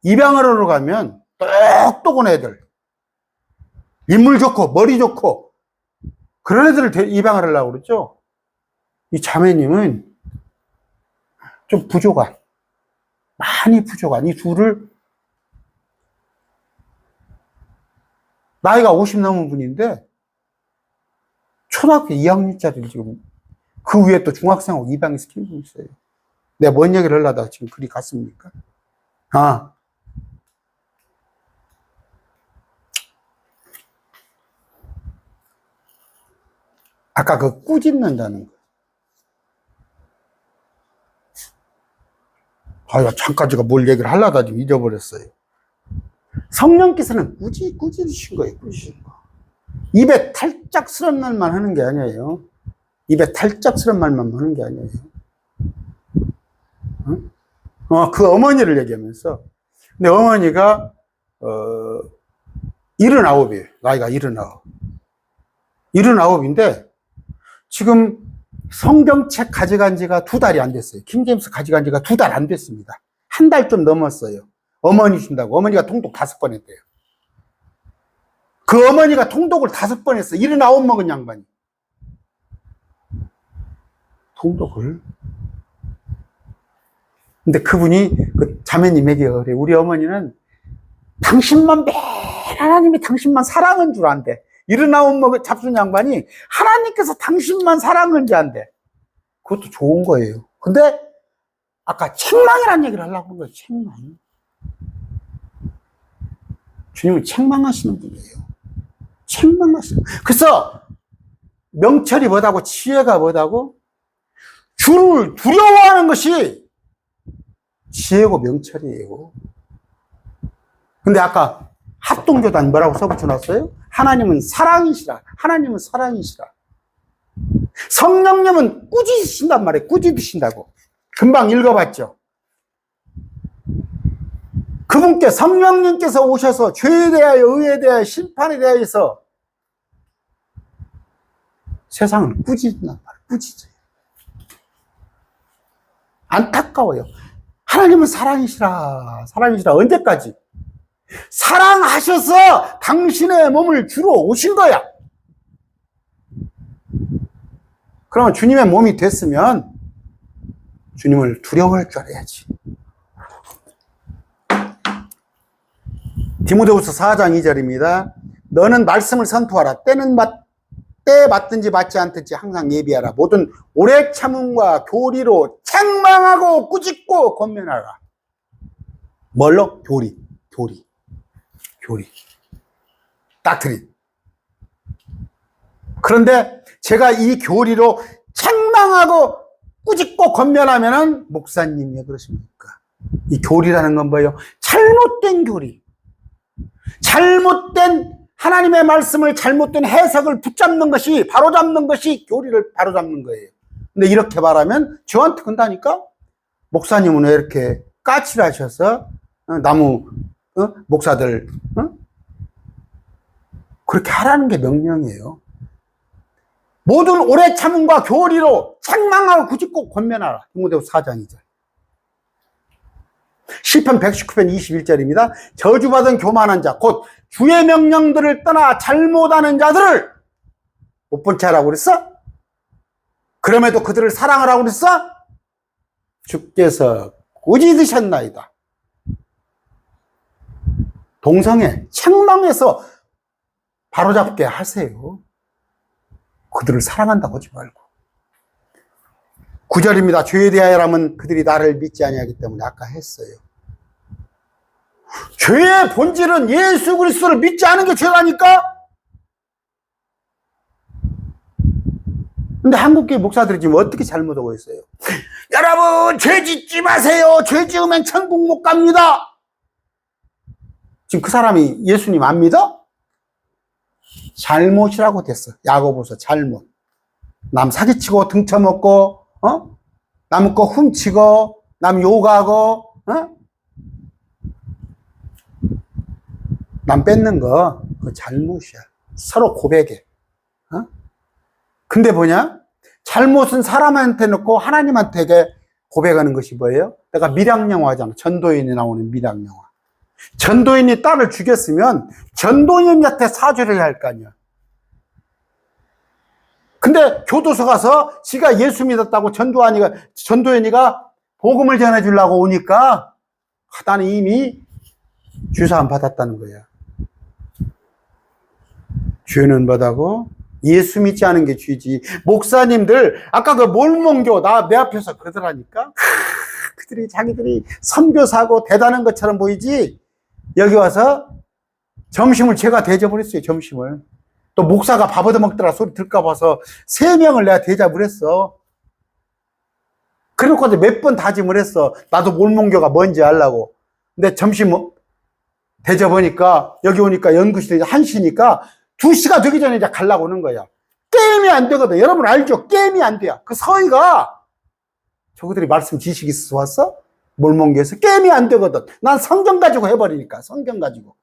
입양을 하러 가면 똑똑한 애들, 인물 좋고 머리 좋고 그런 애들을 입양을 하려고 그러죠. 이 자매님은 좀 부족한, 많이 부족한 이 둘을, 나이가 50 넘은 분인데 초등학교 2학년짜리를 지금, 그 위에 또 중학생하고 입양해서 키우고 있어요. 내가 뭔 얘기를 하려다가 지금 그리 갔습니까? 아까 그 꾸짖는다는 거. 잠깐 제가 뭘 얘기를 하려다 지금 잊어버렸어요. 성령께서는 꾸짖으신 거예요, 꾸짖으신 거. 입에 탈짝스런 말만 하는 게 아니에요. 입에 탈짝스런 말만 하는 게 아니에요. 그 어머니를 얘기하면서. 근데 어머니가, 79이에요. 나이가 79. 79인데, 지금 성경책 가져간 지가 2달이 안 됐어요. 킹제임스 가져간 지가 2달 안 됐습니다. 한 달 좀 넘었어요. 어머니 준다고. 어머니가 통독 5번 했대요. 그 어머니가 통독을 5번 했어요. 79 먹은 양반이. 통독을. 근데 그분이 그 자매님에게 그래. 우리 어머니는 당신만 하나님이 당신만 사랑한 줄 안대. 79 먹은 잡순 양반이 하나님께서 당신만 사랑한 줄 안대. 그것도 좋은 거예요. 근데 아까 책망이라는 얘기를 하려고 한 거예요. 책망. 주님은 책망하시는 분이에요. 책망하시는. 그래서 명철이 뭐다고, 지혜가 뭐다고? 주를 두려워하는 것이 지혜고 명철이에요. 근데 아까 합동교단 뭐라고 써붙여놨어요? 하나님은 사랑이시라. 하나님은 사랑이시라. 성령님은 꾸짖으신단 말이에요. 꾸짖으신다고. 금방 읽어봤죠. 그분께 성령님께서 오셔서 죄에 대하여, 의에 대하여, 심판에 대하여서 세상을 꾸짖는단 말이에요. 꾸짖어요. 안타까워요. 하나님은 사랑이시라. 사랑이시라. 언제까지? 사랑하셔서 당신의 몸을 주러 오신 거야. 그러면 주님의 몸이 됐으면 주님을 두려워할 줄 알아야지. 디모데후서 4장 2절입니다. 너는 말씀을 선포하라. 때에 맞든지 맞지 않든지 항상 예비하라. 모든 오래 참음과 교리로 책망하고 꾸짖고 권면하라. 뭘로? 교리. 닥트린. 그런데 제가 이 교리로 책망하고 꾸짖고 권면하면은 목사님 왜 그러십니까? 이 교리라는 건 뭐예요? 잘못된 교리. 잘못된 하나님의 말씀을 잘못된 해석을 붙잡는 것이, 바로잡는 것이 교리를 바로잡는 거예요. 근데 이렇게 말하면 저한테 건다니까? 목사님은 왜 이렇게 까칠하셔서 나무 목사들 그렇게 하라는 게 명령이에요. 모든 오래 참음과 교리로 책망하고 꾸짖고 권면하라. 디모데후서 4장 2절. 시편 119편 21절입니다. 저주받은 교만한 자, 곧 주의 명령들을 떠나 잘못하는 자들을 못 본 채 하라고 그랬어? 그럼에도 그들을 사랑하라고 그랬어? 주께서 꾸짖으셨나이다. 동성애, 책망해서 바로잡게 하세요. 그들을 사랑한다고 하지 말고. 9절입니다. 죄에 대하여라면 그들이 나를 믿지 아니하기 때문에 아까 했어요. 죄의 본질은 예수 그리스도를 믿지 않은 게 죄라니까? 근데 한국교회 목사들이 지금 어떻게 잘못하고 있어요? 여러분, 죄 짓지 마세요. 죄 지으면 천국 못 갑니다. 지금 그 사람이 예수님 안 믿어? 잘못이라고 됐어. 야고보서 잘못. 남 사기치고 등쳐먹고, 남 거 훔치고, 남 욕하고, 남 뺏는 거, 그거 잘못이야. 서로 고백해. 근데 뭐냐? 잘못은 사람한테 놓고 하나님한테 고백하는 것이 뭐예요? 내가 밀양영화잖아. 전도인이 나오는 밀양영화. 전도인이 딸을 죽였으면 전도인한테 사죄를 해야 할 거 아니야. 근데 교도소 가서 지가 예수 믿었다고 전도인이가 복음을 전해주려고 오니까 나는 이미 주사 안 받았다는 거야. 죄는 뭐다고? 예수 믿지 않은 게 죄지. 목사님들 아까 그 몰몬교 내 앞에서 그러더라니까. 그들이 자기들이 선교사고 대단한 것처럼 보이지. 여기 와서 점심을 제가 대접을 했어요. 점심을. 또 목사가 밥 얻어먹더라 소리 들까 봐서 3명을 내가 대접을 했어. 그래놓고 몇 번 다짐을 했어. 나도 몰몬교가 뭔지 알라고. 근데 점심 대접하니까 여기 오니까 연구실에 1시니까 2시가 되기 전에 이제 가려고 오는 거야. 게임이 안 되거든. 여러분 알죠? 게임이 안 돼요. 그 서희가 저거들이 말씀 지식이 있어서 왔어? 몰몬교에서 게임이 안 되거든. 난 성경 가지고 해버리니까. 성경 가지고.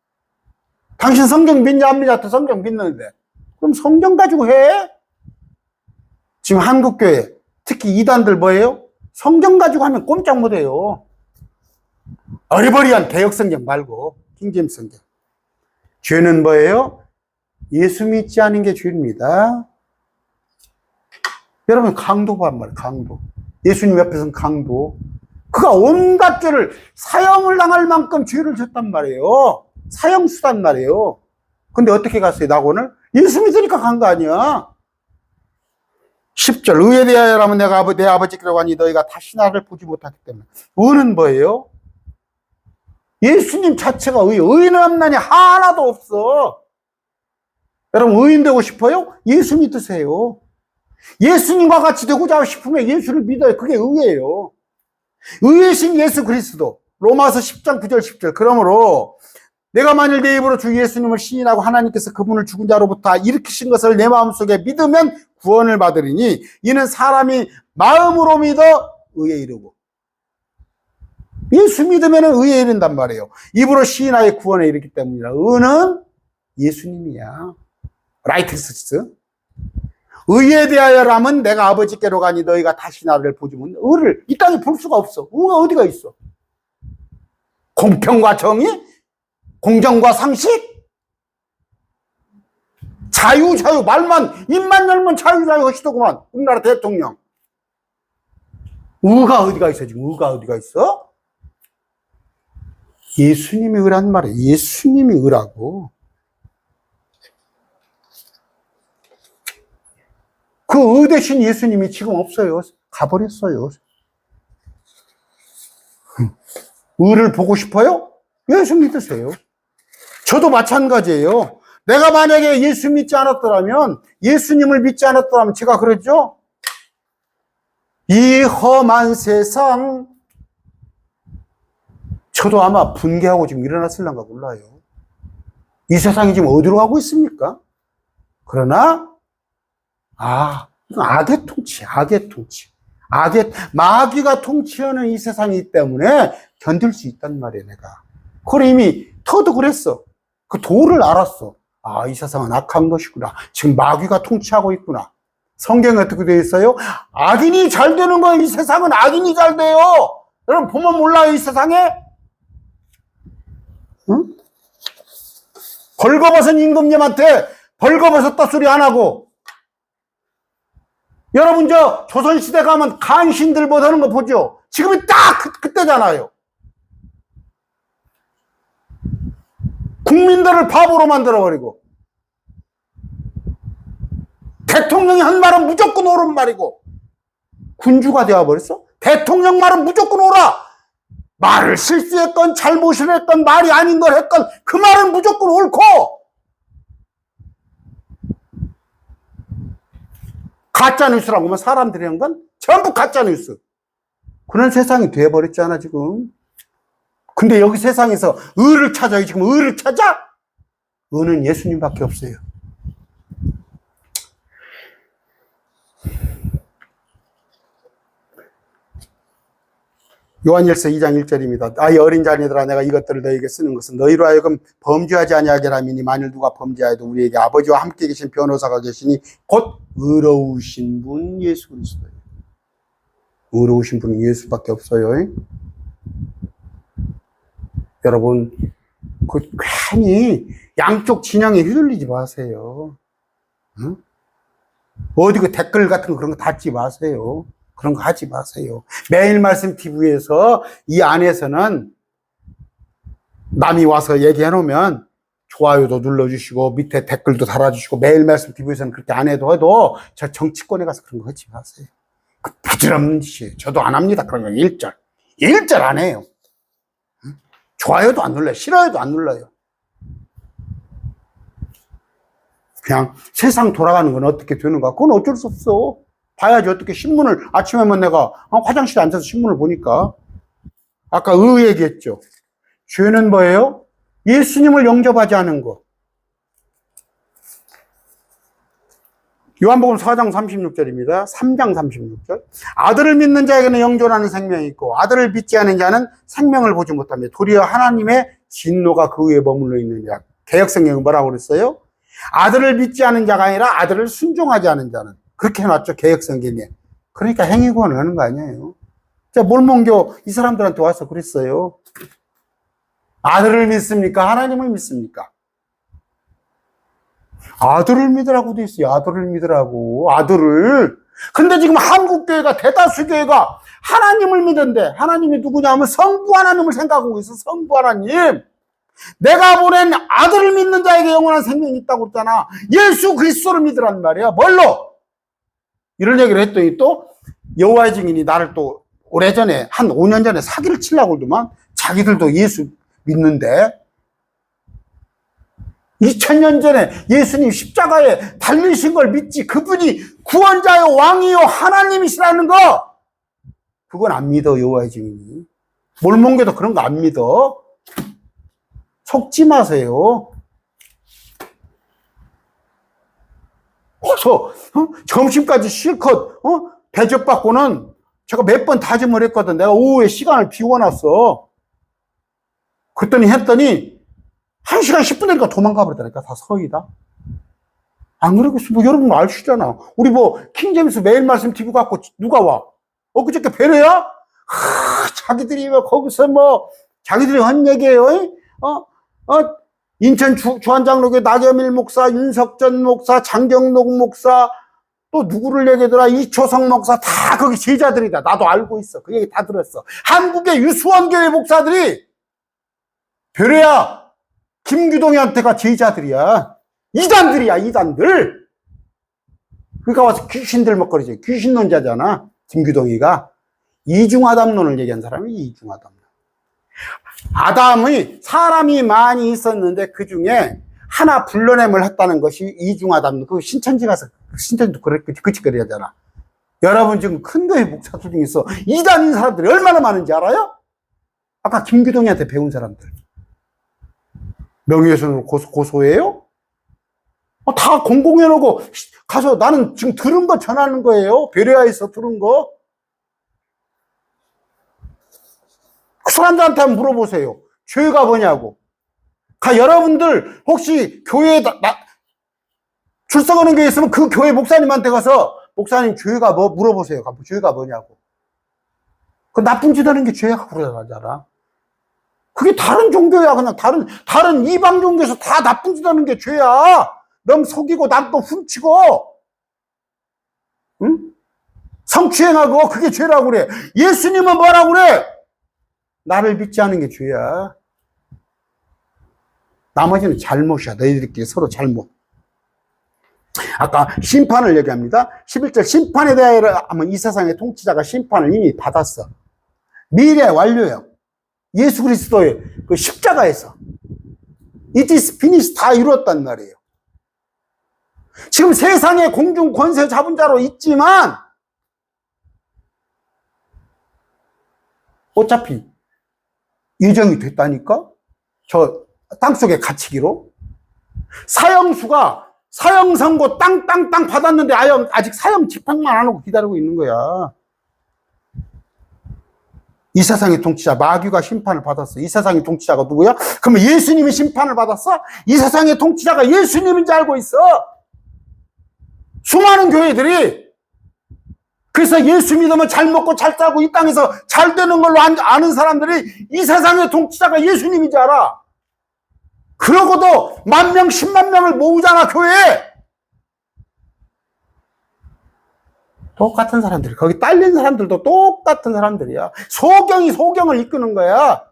당신 성경 믿냐 안 믿냐? 성경 믿는데. 그럼 성경 가지고 해. 지금 한국교회 특히 이단들 뭐예요? 성경 가지고 하면 꼼짝 못해요. 어리버리한 개혁성경 말고 킹제임스 성경. 죄는 뭐예요? 예수 믿지 않은 게 죄입니다. 여러분 강도란 말이에요. 강도. 예수님 옆에서는 강도. 그가 온갖 죄를 사형을 당할 만큼 죄를 졌단 말이에요. 사형수단 말이에요. 근데 어떻게 갔어요? 낙원을? 예수 믿으니까 간 거 아니야. 10절 의에 대하여라면 내가 내 아버지께로 가니 너희가 다시 나를 보지 못하기 때문에. 의는 뭐예요? 예수님 자체가 의인 없나니 하나도 없어. 여러분 의인 되고 싶어요? 예수 믿으세요. 예수님과 같이 되고자 싶으면 예수를 믿어요. 그게 의예요. 의이신 예수 그리스도. 로마서 10장 9절 10절. 그러므로 내가 만일 내 입으로 주 예수님을 시인하고 하나님께서 그분을 죽은 자로부터 일으키신 것을 내 마음속에 믿으면 구원을 받으리니 이는 사람이 마음으로 믿어 의에 이르고. 예수 믿으면 의에 이른단 말이에요. 입으로 시인하여 구원에 이르기 때문이라. 의는 예수님이야. 라이트스스. 의에 대하여라면 내가 아버지께로 가니 너희가 다시 나를 보지 못. 의를 이 땅에 볼 수가 없어. 의가 어디가 있어? 공평과 정의? 공정과 상식? 자유 말만 입만 열면 자유 하시더구만. 우리나라 대통령. 의가 어디가 있어 지금? 의가 어디가 있어? 예수님이 의란 말이에요. 예수님이 의라고. 그 의 대신 예수님이 지금 없어요. 가버렸어요. 의를 보고 싶어요? 예수 믿으세요. 저도 마찬가지예요. 내가 만약에 예수 믿지 않았더라면, 예수님을 믿지 않았더라면 제가 그랬죠? 이 험한 세상, 저도 아마 분개하고 지금 일어났을런가 몰라요. 이 세상이 지금 어디로 가고 있습니까? 그러나 악의 통치. 마귀가 통치하는 이 세상이기 때문에 견딜 수 있단 말이에요, 내가. 그걸 이미 터도 그랬어. 그 도를 알았어. 이 세상은 악한 것이구나. 지금 마귀가 통치하고 있구나. 성경에 어떻게 되어 있어요? 악인이 잘 되는 거예요. 이 세상은 악인이 잘 돼요. 여러분 보면 몰라요, 이 세상에? 응? 벌거벗은 임금님한테 벌거벗었다 소리 안 하고, 여러분 저 조선시대 가면 간신들 못하는 거 보죠? 지금이 딱 그때잖아요. 국민들을 바보로 만들어버리고, 대통령이 한 말은 무조건 옳은 말이고, 군주가 되어버렸어? 대통령 말은 무조건 옳아. 말을 실수했건 잘못을 했건 말이 아닌 걸 했건 그 말은 무조건 옳고, 가짜뉴스라고 하면 사람들이 한 건 전부 가짜뉴스. 그런 세상이 돼버렸잖아 지금. 근데 여기 세상에서 의를 찾아요. 지금 의를 찾아? 의는 예수님밖에 없어요. 요한일서 2장 1절입니다. 아이 어린 자녀들아, 내가 이것들을 너희에게 쓰는 것은 너희로 하여금 범죄하지 아니하게 함이니 만일 누가 범죄하여도 우리에게 아버지와 함께 계신 변호사가 계시니 곧 의로우신 분 예수 그리스도예요. 의로우신 분은 예수밖에 없어요. 여러분, 괜히 양쪽 진영에 휘둘리지 마세요. 응? 어디 댓글 같은 거 그런 거 닫지 마세요. 그런 거 하지 마세요. 매일 말씀 TV에서 이 안에서는 남이 와서 얘기해 놓으면 좋아요도 눌러주시고 밑에 댓글도 달아주시고 매일 말씀 TV에서는 그렇게 안 해도 저 정치권에 가서 그런 거 하지 마세요. 그 부질없는 짓이에요. 저도 안 합니다. 그런 거 일절 안 해요. 좋아요도 안 눌러요. 싫어요도 안 눌러요. 그냥 세상 돌아가는 건 어떻게 되는가? 그건 어쩔 수 없어. 봐야지. 어떻게 신문을 아침에만 내가 화장실에 앉아서 신문을 보니까 아까 의 얘기했죠. 죄는 뭐예요? 예수님을 영접하지 않은 거. 요한복음 4장 36절입니다. 3장 36절. 아들을 믿는 자에게는 영존하는 생명이 있고 아들을 믿지 않은 자는 생명을 보지 못합니다. 도리어 하나님의 진노가 그 위에 머물러 있는 자. 개역성경은 뭐라고 그랬어요? 아들을 믿지 않은 자가 아니라 아들을 순종하지 않은 자는. 그렇게 해놨죠, 개역성경에. 그러니까 행위구원을 하는 거 아니에요. 자, 몰몬교 이 사람들한테 와서 그랬어요. 아들을 믿습니까? 하나님을 믿습니까? 아들을 믿으라고 돼 있어요. 아들을 믿으라고. 아들을. 근데 지금 한국교회가, 대다수 교회가 하나님을 믿는데, 하나님이 누구냐 하면 성부 하나님을 생각하고 있어. 성부 하나님. 내가 보낸 아들을 믿는 자에게 영원한 생명이 있다고 그랬잖아. 예수 그리스도를 믿으란 말이야. 뭘로? 이런 얘기를 했더니 또 여호와의 증인이 나를 또 오래전에 한 5년 전에 사기를 치려고 그러더만. 자기들도 예수 믿는데 2000년 전에 예수님 십자가에 달리신 걸 믿지. 그분이 구원자요 왕이요 하나님이시라는 거 그건 안 믿어. 여호와의 증인이. 몰몬교도 그런 거 안 믿어. 속지 마세요. 어서 점심까지 실컷 대접받고는 제가 몇 번 다짐을 했거든. 내가 오후에 시간을 비워놨어. 그랬더니 1시간 10분 되니까 도망가 버리다니까. 다 서이다. 안 그러겠어. 뭐 여러분 아시잖아. 우리 뭐 킹제임스 매일 말씀 TV 갖고 누가 와? 엊그저께 베레야? 자기들이 뭐 거기서 뭐 자기들이 한 얘기예요. 인천 주한장로교 나겸일 목사, 윤석전 목사, 장경록 목사, 또 누구를 얘기하더라? 이초성 목사, 다 거기 제자들이다. 나도 알고 있어. 그 얘기 다 들었어. 한국의 유수원교회 목사들이 베레야, 김규동이한테가 제자들이야. 이단들이야, 이단들. 그러니까 와서 귀신들 먹거리지. 귀신론자잖아, 김규동이가. 이중아담론을 얘기한 사람이 이중아담론. 아담의 사람이 많이 있었는데 그 중에 하나 불러냄을 했다는 것이 이중아담론. 그 신천지 가서, 신천지도 그치거리잖아. 여러분 지금 큰 교회 목사들 중에서 이단인 사람들이 얼마나 많은지 알아요? 아까 김규동이한테 배운 사람들. 명예훼손으로 고소해요? 다 공공해놓고 가서 나는 지금 들은 거 전하는 거예요. 베레아에서 들은 거. 그 사람들한테 한번 물어보세요. 죄가 뭐냐고. 여러분들 혹시 교회에 출석하는 교회 있으면 그 교회 목사님한테 가서 목사님 죄가 뭐 물어보세요. 죄가 뭐냐고. 그 나쁜 짓 하는 게 죄야 그러잖아. 그게 다른 종교야. 그냥 다른 이방 종교에서 다 나쁜 짓 하는 게 죄야. 남 속이고 남 또 훔치고, 응? 성추행하고 그게 죄라고 그래. 예수님은 뭐라고 그래? 나를 믿지 않은 게 죄야. 나머지는 잘못이야. 너희들끼리 서로 잘못. 아까 심판을 얘기합니다. 11절 심판에 대하여 하면 이 세상의 통치자가 심판을 이미 받았어. 미래 완료예요. 예수 그리스도의 그 십자가에서 It is finished 다 이루었단 말이에요. 지금 세상의 공중 권세 잡은 자로 있지만 어차피 예정이 됐다니까? 저 땅속에 갇히기로? 사형수가 사형 선고 땅땅땅 받았는데 아직 사형 집행만 안 하고 기다리고 있는 거야. 이 세상의 통치자 마귀가 심판을 받았어. 이 세상의 통치자가 누구야? 그러면 예수님이 심판을 받았어? 이 세상의 통치자가 예수님인지 알고 있어. 수많은 교회들이 그래서 예수 믿으면 잘 먹고 잘 살고 이 땅에서 잘 되는 걸로 아는 사람들이 이 세상의 통치자가 예수님인지 알아. 그러고도 10,000명, 10만 명을 모으잖아, 교회에. 똑같은 사람들이, 거기 딸린 사람들도 똑같은 사람들이야. 소경이 소경을 이끄는 거야.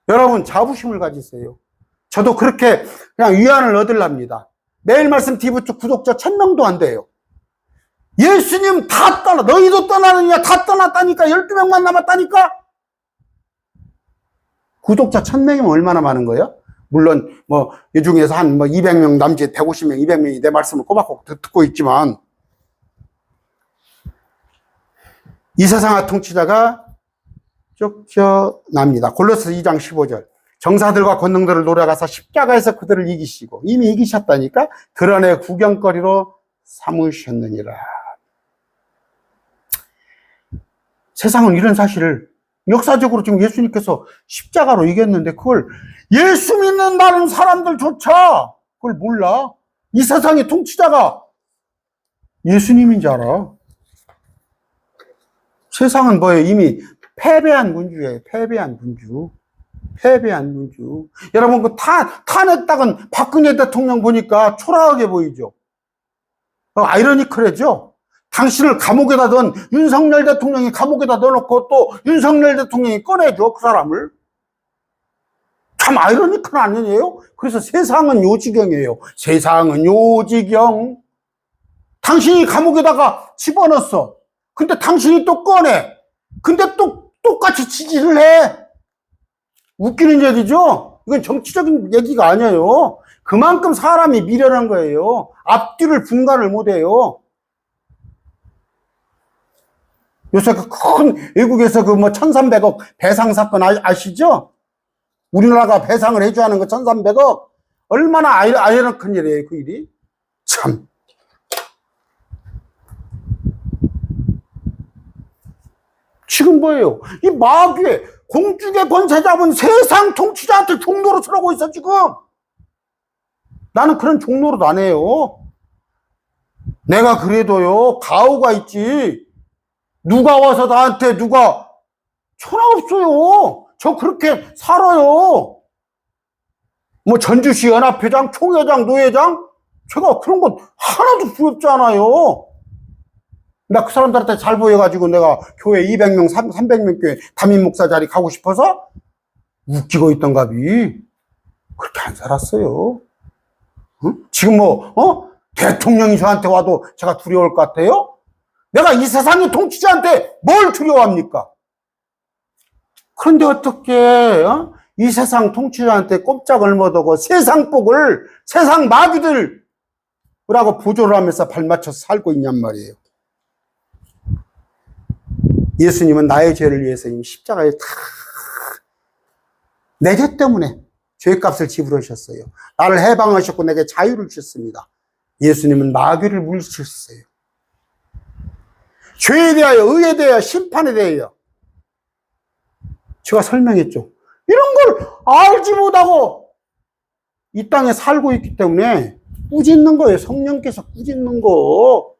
여러분, 자부심을 가지세요. 저도 그렇게 그냥 위안을 얻으랍니다. 매일 말씀 TV 구독자 1,000명도 안 돼요. 예수님 다 떠나, 너희도 떠나느냐? 다 떠났다니까. 12명만 남았다니까? 구독자 1,000명이면 얼마나 많은 거예요? 물론, 이 중에서 한 200명 남짓, 150명, 200명이 내 말씀을 꼬박꼬박 듣고 있지만, 이 세상의 통치자가 쫓겨납니다. 골로새 2장 15절. 정사들과 권능들을 노려가서 십자가에서 그들을 이기시고, 이미 이기셨다니까? 드러내 구경거리로 삼으셨느니라. 세상은 이런 사실을 역사적으로 지금 예수님께서 십자가로 이겼는데 그걸 예수 믿는다는 사람들조차 그걸 몰라. 이 세상의 통치자가 예수님인 줄 알아. 세상은 뭐예요? 이미 패배한 군주예요. 패배한 군주. 패배한 군주. 여러분 그 탄핵당한 박근혜 대통령 보니까 초라하게 보이죠? 아이러니컬하죠? 당신을 감옥에다 넣은 윤석열 대통령이 감옥에다 넣어놓고 또 윤석열 대통령이 꺼내줘, 그 사람을. 참 아이러니컬 아니에요? 그래서 세상은 요지경이에요. 세상은 요지경. 당신이 감옥에다가 집어넣었어. 근데 당신이 또 꺼내. 근데 또 똑같이 지지를 해. 웃기는 얘기죠? 이건 정치적인 얘기가 아니에요. 그만큼 사람이 미련한 거예요. 앞뒤를 분간을 못해요. 요새 그 큰 외국에서 1,300억 배상 사건 아시죠? 우리나라가 배상을 해줘야 하는 거 1,300억. 얼마나 아이러니컬 일이에요, 그 일이. 참. 지금 뭐예요? 이 마귀의 공중의 권세 잡은 세상 통치자한테 종로로 서라고 있어, 지금. 나는 그런 종로로도 안 해요. 내가 그래도요, 가오가 있지. 누가 와서 나한테 전화 없어요. 저 그렇게 살아요. 전주시 연합회장, 총회장, 노회장? 제가 그런 건 하나도 부럽지 않아요. 나 그 사람들한테 잘 보여가지고 내가 교회 200명, 300명 교회 담임 목사 자리 가고 싶어서 웃기고 있던가비. 그렇게 안 살았어요. 응? 지금 대통령이 저한테 와도 제가 두려울 것 같아요? 내가 이 세상의 통치자한테 뭘 두려워합니까? 그런데 어떻게 이 세상 통치자한테 꼼짝을 못하고 세상 복을 세상 마귀들이라고 보조를 하면서 발맞춰서 살고 있냔 말이에요. 예수님은 나의 죄를 위해서 이미 십자가에 내 죄 때문에 죄값을 지불하셨어요. 나를 해방하셨고 내게 자유를 주셨습니다. 예수님은 마귀를 물리치셨어요. 죄에 대하여, 의에 대하여, 심판에 대하여. 제가 설명했죠. 이런 걸 알지 못하고 이 땅에 살고 있기 때문에 꾸짖는 거예요. 성령께서 꾸짖는 거.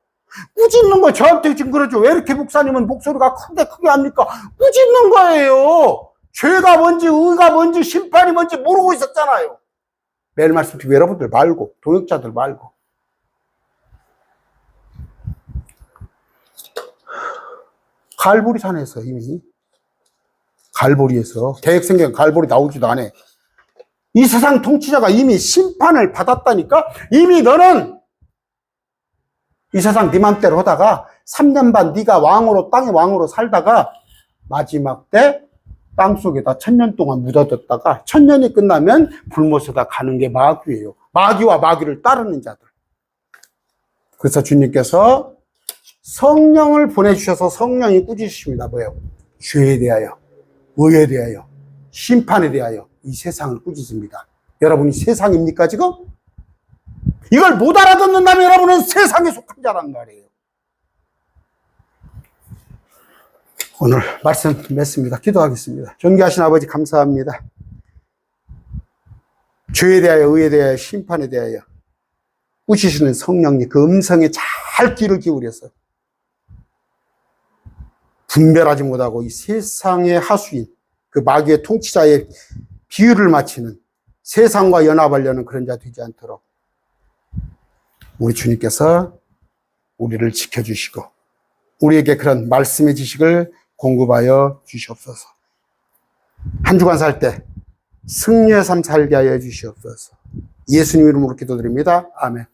꾸짖는 거 저한테 지금 그러죠. 왜 이렇게 목사님은 목소리가 크게 합니까? 꾸짖는 거예요. 죄가 뭔지, 의가 뭔지, 심판이 뭔지 모르고 있었잖아요. 매일 말씀 듣고 여러분들 말고, 동역자들 말고. 갈보리 산에서 이미 갈보리에서 계획생각 갈보리 나오지도 않아. 이 세상 통치자가 이미 심판을 받았다니까. 이미 너는 이 세상 네 맘대로 하다가 3년 반 네가 왕으로 땅의 왕으로 살다가 마지막 때 땅속에다 1,000년 동안 묻어뒀다가 1,000년이 끝나면 불못에다 가는 게 마귀예요. 마귀와 마귀를 따르는 자들. 그래서 주님께서 성령을 보내주셔서 성령이 꾸짖으십니다. 뭐예요? 죄에 대하여, 의에 대하여, 심판에 대하여 이 세상을 꾸짖습니다. 여러분이 세상입니까 지금? 이걸 못 알아듣는다면 여러분은 세상에 속한 자란 말이에요. 오늘 말씀 맺습니다. 기도하겠습니다. 존귀하신 아버지 감사합니다. 죄에 대하여, 의에 대하여, 심판에 대하여 꾸짖으시는 성령님 그 음성에 잘 귀를 기울여서 분별하지 못하고 이 세상의 하수인 그 마귀의 통치자의 비유를 마치는 세상과 연합하려는 그런 자 되지 않도록 우리 주님께서 우리를 지켜주시고 우리에게 그런 말씀의 지식을 공급하여 주시옵소서. 한 주간 살 때 승리의 삶 살게 하여 주시옵소서. 예수님 이름으로 기도드립니다. 아멘.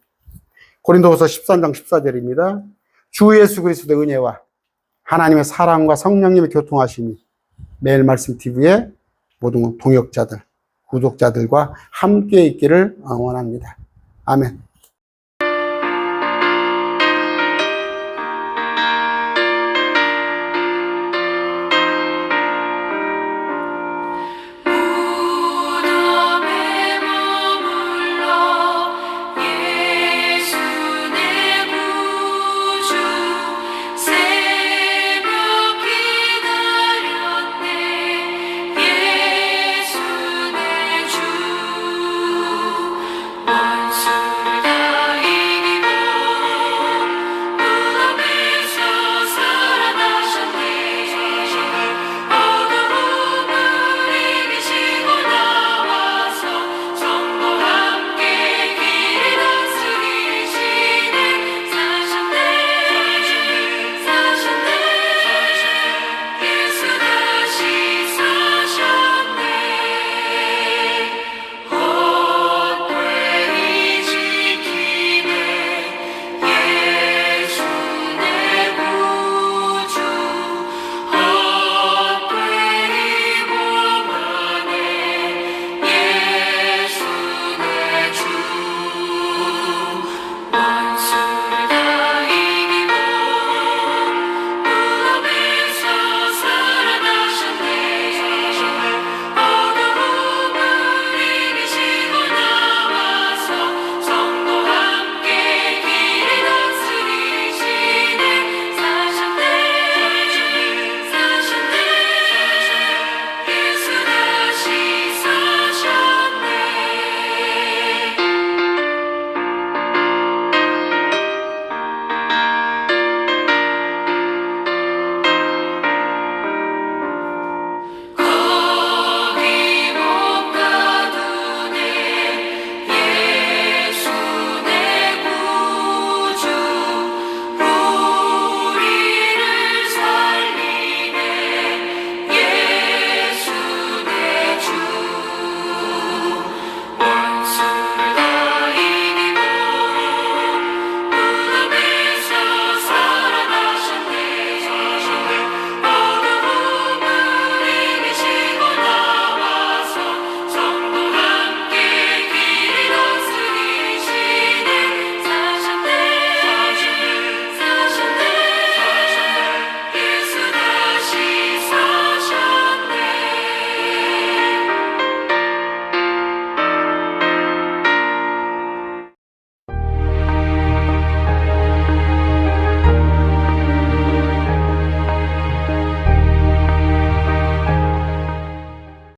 고린도후서 13장 14절입니다. 주 예수 그리스도의 은혜와 하나님의 사랑과 성령님의 교통하심이 매일 말씀 TV의 모든 동역자들, 구독자들과 함께 있기를 원합니다. 아멘.